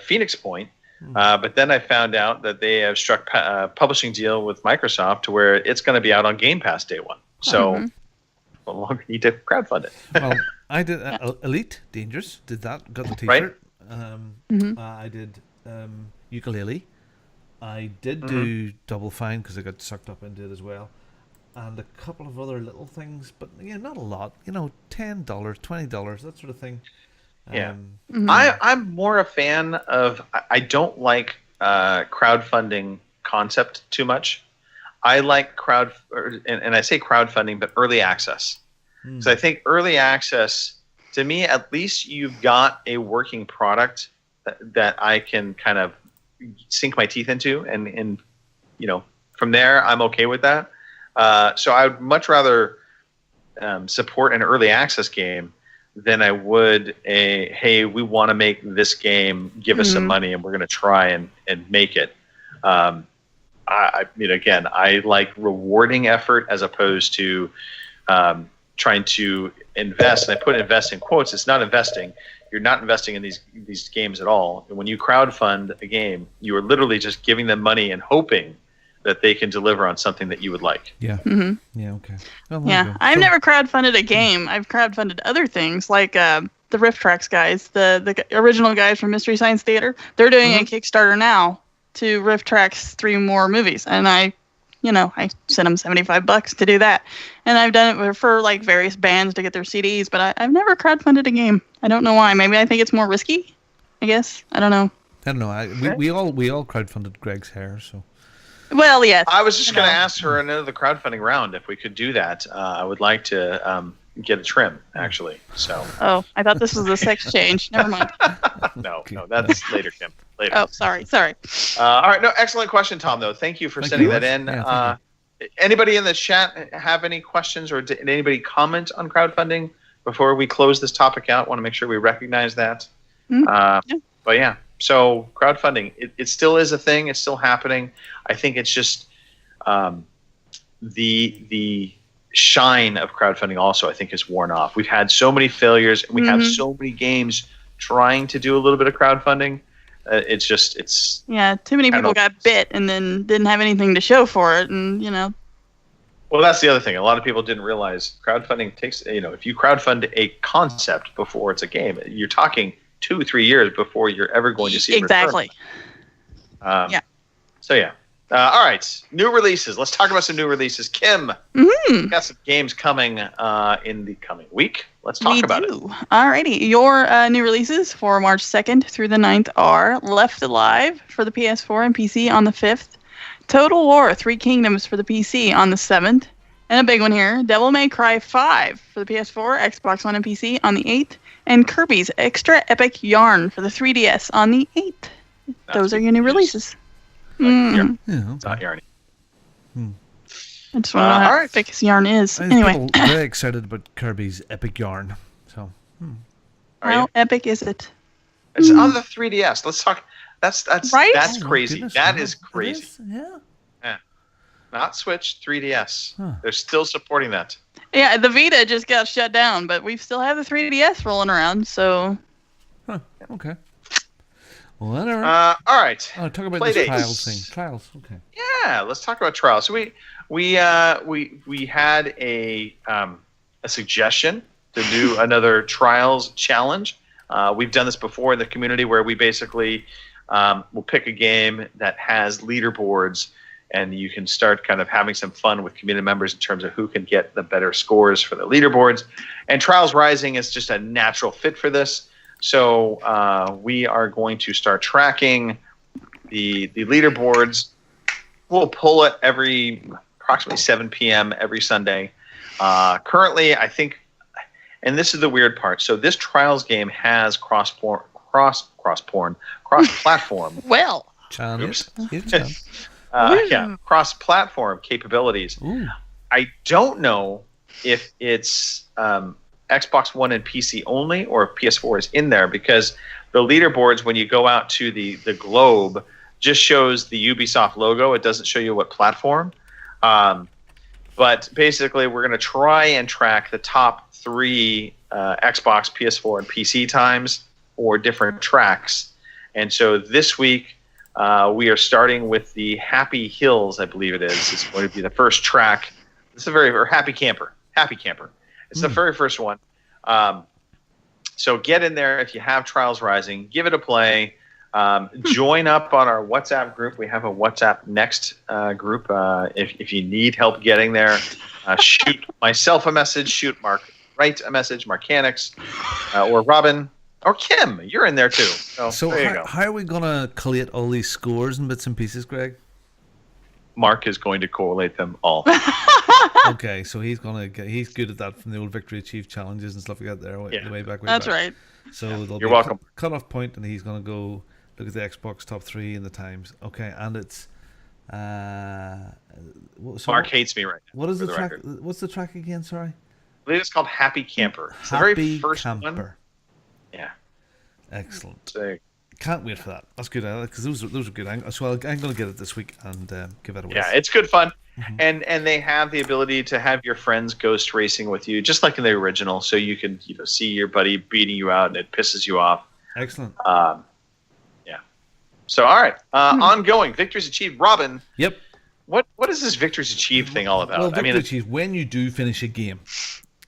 Phoenix Point, But then I found out that they have struck a publishing deal with Microsoft to where it's going to be out on Game Pass day one. So no longer need to crowdfund it. Well, I did Elite Dangerous. Did that? Got the T-shirt. Right. I did Ukulele. I did do Double Fine because I got sucked up into it as well, and a couple of other little things, but not a lot. $10, $20, that sort of thing. Yeah, I'm more a fan of. I don't like crowdfunding concept too much. I like and I say crowdfunding, but early access. So I think early access, to me, at least you've got a working product that I can kind of sink my teeth into, and from there I'm okay with that. So I would much rather support an early access game than I would hey, we want to make this game, give us some money and we're going to try and make it. I mean, again, I like rewarding effort as opposed to trying to invest. And I put invest in quotes. It's not investing. You're not investing in these games at all. And when you crowdfund a game, you are literally just giving them money and hoping that they can deliver on something that you would like. Yeah. Yeah. Okay. Well, Yeah, I've never crowdfunded a game. I've crowdfunded other things like the Rift Tracks guys, the original guys from Mystery Science Theater. They're doing a Kickstarter now to Rift Tracks 3 more movies, and I sent them $75 to do that. And I've done it for like various bands to get their CDs, but I've never crowdfunded a game. I don't know why. Maybe I think it's more risky. I guess I don't know. I don't know. We all crowdfunded Greg's hair, so. Well, yes. I was just going to ask her another crowdfunding round if we could do that. I would like to get a trim, actually. So. Oh, I thought this was a sex change. Never mind. No, that's later, Kim. Later. Oh, sorry. All right. No, excellent question, Tom. Though, thank you for sending that in. Yeah, anybody in the chat have any questions, or did anybody comment on crowdfunding before we close this topic out? Want to make sure we recognize that. But yeah. So crowdfunding, it still is a thing. It's still happening. I think it's just the shine of crowdfunding also, I think, has worn off. We've had so many failures. And we have so many games trying to do a little bit of crowdfunding. It's yeah. Too many people got bit and then didn't have anything to show for it, and Well, that's the other thing. A lot of people didn't realize crowdfunding takes. If you crowdfund a concept before it's a game, you're talking 2-3 years before you're ever going to see it. Exactly. Yeah. So yeah. All right. New releases. Let's talk about some new releases. Kim, got some games coming in the coming week. Let's talk about it. Alrighty. Your new releases for March 2nd through the 9th are Left Alive for the PS4 and PC on the 5th, Total War 3 Kingdoms for the PC on the 7th, and a big one here, Devil May Cry 5 for the PS4, Xbox One, and PC on the 8th, and Kirby's Extra Epic Yarn for the 3DS on the 8th. Those are your new releases. It's not Yarny. I just want to know how epic his yarn is. Anyway. I'm very excited about Kirby's Epic Yarn. So, how epic is it? It's on the 3DS. Let's talk. That's right? That's crazy. Goodness, that is crazy. Yeah. Not Switch, 3DS. They're still supporting that. Yeah, the Vita just got shut down, but we still have the 3DS rolling around, so. Okay. Whatever. All right. Talk about Play this dates. Trials thing. Trials. Okay. Yeah, let's talk about Trials. So we had a suggestion to do another Trials challenge. We've done this before in the community where we basically will pick a game that has leaderboards, and you can start kind of having some fun with community members in terms of who can get the better scores for the leaderboards. And Trials Rising is just a natural fit for this. So we are going to start tracking the leaderboards. We'll pull it every approximately 7 p.m. every Sunday. Currently, I think, and this is the weird part. So this Trials game has cross-platform. Well. Cross-platform capabilities. Ooh. I don't know if it's Xbox One and PC only, or if PS4 is in there, because the leaderboards, when you go out to the globe, just shows the Ubisoft logo. It doesn't show you what platform. But basically, we're going to try and track the top 3 Xbox, PS4, and PC times for different tracks. And so this week, We are starting with the Happy Hills, I believe it is. It's going to be the first track. It's or Happy Camper. Happy Camper. It's the very first one. So get in there if you have Trials Rising. Give it a play. Join up on our WhatsApp group. We have a WhatsApp Next group. If you need help getting there, shoot myself a message. Shoot Mark Wright a message. Marcanix or Robin. Or Kim, you're in there too. So there you go. How are we going to collate all these scores and bits and pieces, Greg? Mark is going to correlate them all. Okay, so he's good at that from the old Victory Achieved challenges and stuff like that there. Yeah. Way back. That's right. So there'll You're be welcome. a cut-off point, and he's going to go look at the Xbox top 3 and the times. Okay, and it's... Mark hates me right now. What is the track? record. What's the track again? Sorry. I believe it's called Happy Camper. It's the very first one. Yeah. Excellent. So, can't wait for that. That's good, because those are good. So I'm going to get it this week and give it away. yeah, it's good fun. And they have the ability to have your friends ghost racing with you, just like in the original, so you can see your buddy beating you out and it pisses you off. Excellent. Yeah. So all right, ongoing victories achieved. Robin. Yep. What is this victories achieved thing all about? Well, victory achieved when you do finish a game,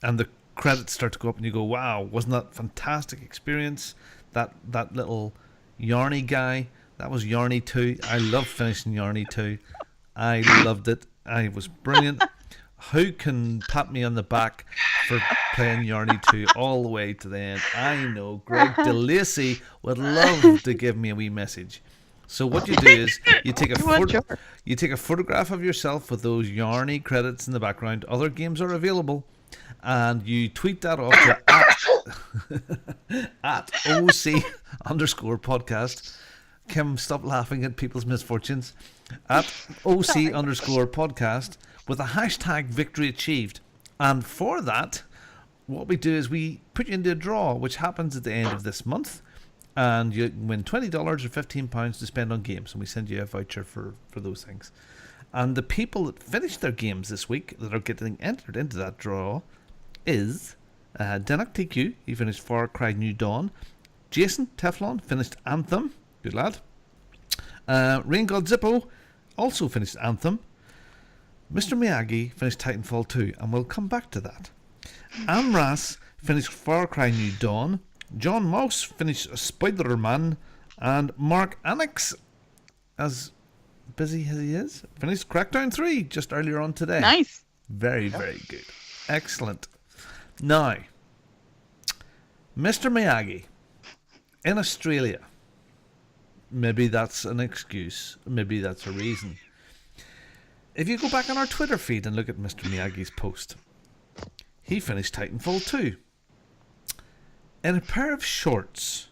and the credits start to go up, and you go, "Wow, wasn't that a fantastic experience?" That little Yarny guy, that was Yarny 2. I love finishing Yarny 2. I loved it. I was brilliant. Who can pat me on the back for playing Yarny 2 all the way to the end? I know Greg DeLacy would love to give me a wee message. So what you do is you take a photograph of yourself with those Yarny credits in the background. Other games are available, and you tweet that off to at OC_podcast. Kim, stop laughing at people's misfortunes. At OC_podcast with a hashtag victory achieved. And for that, what we do is we put you into a draw, which happens at the end of this month. And you win $20 or £15 to spend on games. And we send you a voucher for those things. And the people that finished their games this week that are getting entered into that draw is Denuck TQ. He finished Far Cry New Dawn. Jason Teflon finished Anthem. Good lad. Rain God Zippo also finished Anthem. Mr. Miyagi finished Titanfall 2, and we'll come back to that. Amras finished Far Cry New Dawn. John Mouse finished Spider-Man, and Mark Annex, as busy as he is, finished Crackdown 3 just earlier on today. Nice. Very, very good. Excellent. Now, Mr. Miyagi, in Australia, maybe that's an excuse, maybe that's a reason. If you go back on our Twitter feed and look at Mr. Miyagi's post, he finished Titanfall 2 in a pair of shorts.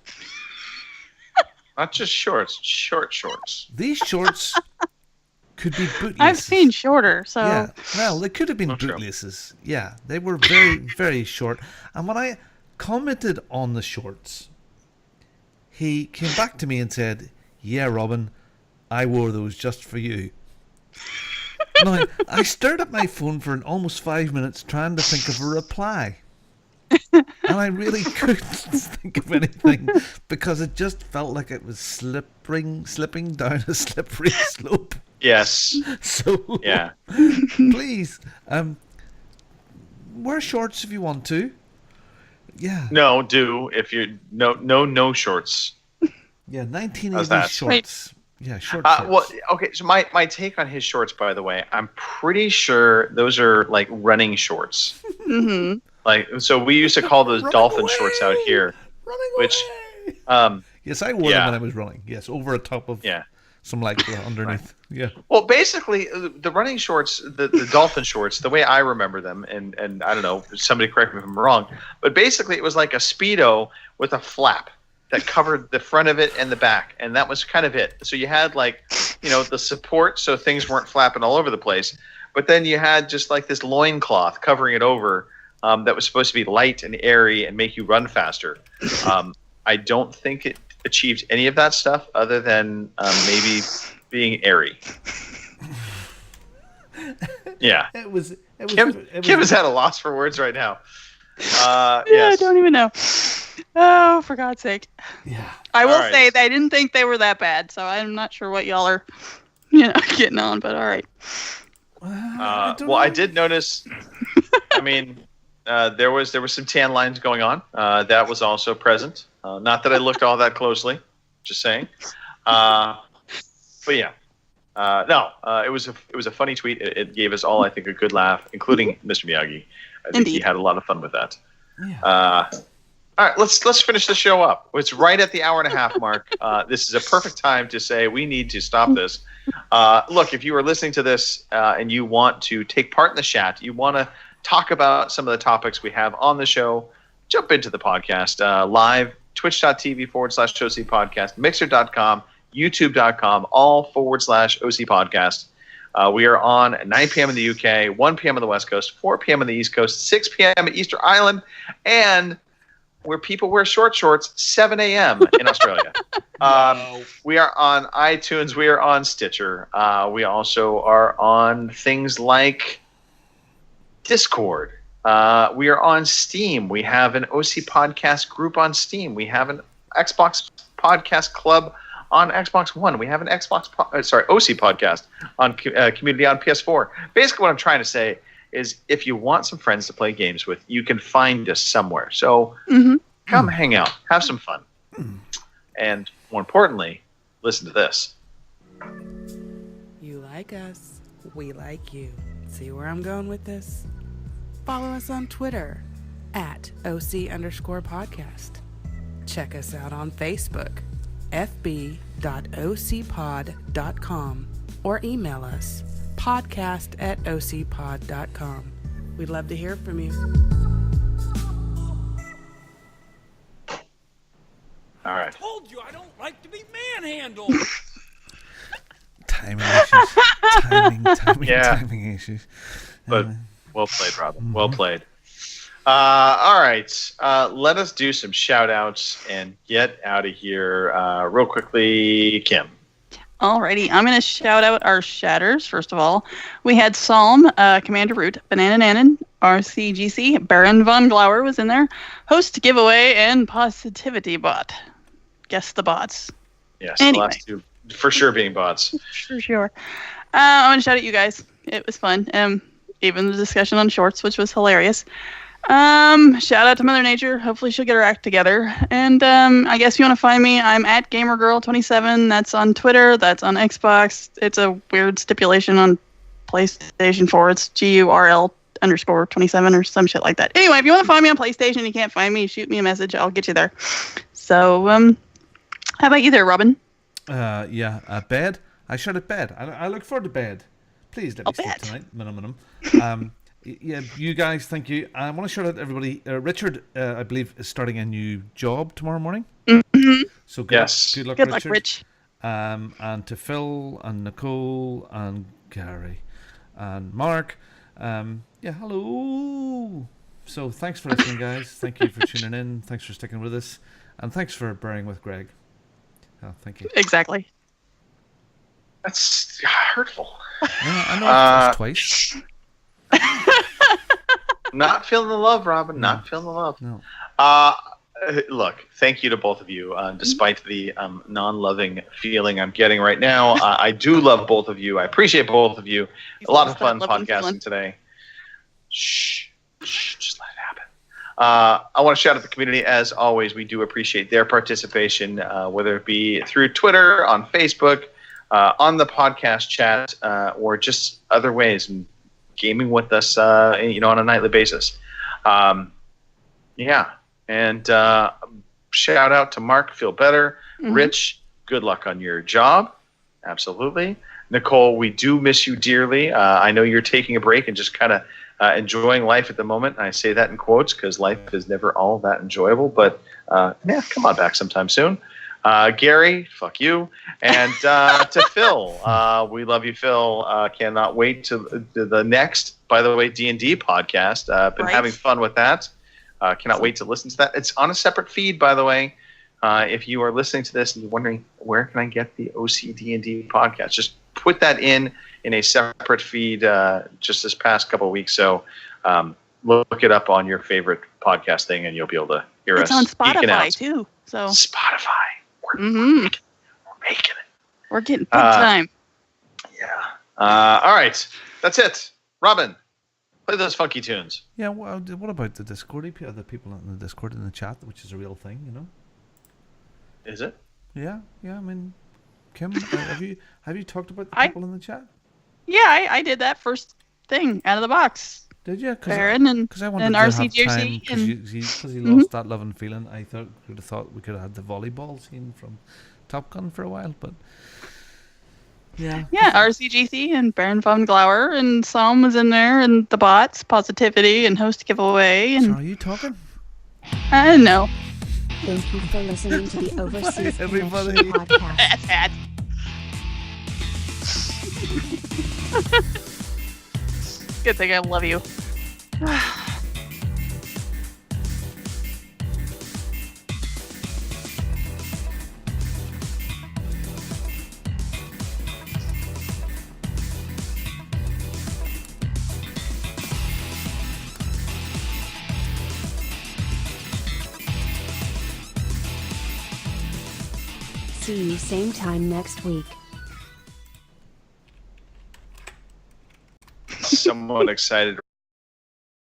Not just shorts, shorts. These shorts could be bootlaces. I've seen shorter, so... Yeah, well, they could have been bootlaces. Yeah, they were very, very short. And when I commented on the shorts, he came back to me and said, "Yeah, Robin, I wore those just for you." Now, I stared at my phone for almost 5 minutes trying to think of a reply. And I really couldn't think of anything because it just felt like it was slipping down a slippery slope. Yes. So, yeah. Please, wear shorts if you want to. Yeah. No, no shorts. Yeah, 1980s shorts. Yeah, short shorts. Well, okay, so my take on his shorts, by the way, I'm pretty sure those are like running shorts. Mm-hmm. Like, so we used to call those dolphin shorts out here. Yes, I wore them when I was running. Yes, over a top of some like underneath. Right. Yeah. Well, basically, the running shorts, the dolphin shorts, the way I remember them, and I don't know, somebody correct me if I'm wrong, but basically it was like a Speedo with a flap that covered the front of it and the back, and that was kind of it. So you had the support so things weren't flapping all over the place, but then you had just like this loincloth covering it over that was supposed to be light and airy and make you run faster. I don't think it achieved any of that stuff other than maybe being airy. Yeah. Kim is at a loss for words right now. Yeah, yes. I don't even know. Oh, for God's sake. Yeah. I will All right. say that I didn't think they were that bad, so I'm not sure what y'all are, getting on, but all right. Well, I did notice. I mean, there was some tan lines going on. That was also present. Not that I looked all that closely. Just saying. But yeah. No. It was a funny tweet. It gave us all, I think, a good laugh, including Mr. Miyagi. I think he Indeed. had a lot of fun with that. Yeah. All right, let's finish the show up. It's right at the hour and a half mark. This is a perfect time to say we need to stop this. Look, if you are listening to this and you want to take part in the chat, you want to talk about some of the topics we have on the show, jump into the podcast live, twitch.tv/OC podcast, mixer.com, youtube.com, all /OC podcast. We are on at 9 p.m. in the UK, 1 p.m. on the West Coast, 4 p.m. on the East Coast, 6 p.m. at Easter Island, and where people wear short shorts, 7 a.m. in Australia. We are on iTunes. We are on Stitcher. We also are on things like Discord. We are on Steam. We have an OC Podcast group on Steam. We have an Xbox Podcast Club on Xbox One. We have an OC Podcast on Community on PS4. Basically, what I'm trying to say is if you want some friends to play games with, you can find us somewhere. So come hang out, have some fun. And more importantly, listen to this. You like us, we like you. See where I'm going with this? Follow us on Twitter at OC_podcast. Check us out on Facebook, fb.ocpod.com, or email us, podcast@ocpod.com. We'd love to hear from you. All right. I told you I don't like to be manhandled. Timing issues. Timing issues. But well played, Robin. Well played. All right. Let us do some shout outs and get out of here real quickly. Kim. Alrighty, I'm going to shout out our shatters. First of all, we had Psalm, Commander Root, Banana Nanan, RCGC, Baron Von Glauer was in there, Host Giveaway, and Positivity Bot. Guess the bots. Yes, Anyway. the last two for sure being bots. For sure. I want to shout out you guys. It was fun. Even the discussion on shorts, which was hilarious. Shout out to Mother Nature. Hopefully she'll get her act together. And I guess if you want to find me, I'm at GamerGirl27. That's on Twitter. That's on Xbox. It's a weird stipulation on PlayStation 4. It's GURL_27 or some shit like that. Anyway, if you want to find me on PlayStation and you can't find me, shoot me a message. I'll get you there. So, how about you there, Robin? Bed. I shut at bed. I look forward to bed. Please let me sleep tonight, minimum. Yeah, you guys, thank you. I want to shout out everybody. Richard, I believe, is starting a new job tomorrow morning. Mm-hmm. So good luck, Good Richard. luck, Rich. And to Phil and Nicole and Gary and Mark. Hello. So thanks for listening, guys. Thank you for tuning in. Thanks for sticking with us. And thanks for bearing with Greg. Oh, thank you. Exactly. That's hurtful. Yeah, I know that's twice. Not feeling the love, Robin. Not feeling the love. No. Look, thank you to both of you. Despite the non-loving feeling I'm getting right now, I do love both of you. I appreciate both of you. A lot of fun podcasting today. Shh, just let it happen. I want to shout out the community. As always, we do appreciate their participation, whether it be through Twitter, on Facebook, on the podcast chat, or just other ways, and gaming with us, on a nightly basis. And shout out to Mark, feel better. Mm-hmm. Rich, good luck on your job. Absolutely. Nicole, we do miss you dearly. I know you're taking a break and just kind of enjoying life at the moment. I say that in quotes because life is never all that enjoyable. But come on back sometime soon. Gary, fuck you. And to Phil, we love you, Phil. Cannot wait to the next, by the way, D&D podcast. Been having fun with that. Cannot wait to listen to that. It's on a separate feed, by the way. If you are listening to this and you're wondering, where can I get the OCD&D podcast? Just put that in a separate feed just this past couple of weeks. So look it up on your favorite podcast thing, and you'll be able to hear It's us on geeking out. Spotify too. So Spotify. We're Mhm. making it. we're getting big time. Yeah. All right. That's it. Robin, play those funky tunes. Yeah, well, what about the Discord? The people in the Discord in the chat, which is a real thing, you know? Is it? Yeah. I mean, Kim, have you talked about the people in the chat? Yeah, I did that first thing out of the box. Did you? Baron and I wanted and to have RCGC time, and because you Mhm. lost that love and feeling. I thought we could have had the volleyball scene from Top Gun for a while, but yeah. Yeah, RCGC and Baron von Glauer and Psalm was in there and the bots, Positivity and Host Giveaway and So are you talking? I don't know. Thank you for listening to the Overseas everybody. Connection podcast. Hat. Good thing I love you. See you same time next week. Somewhat excited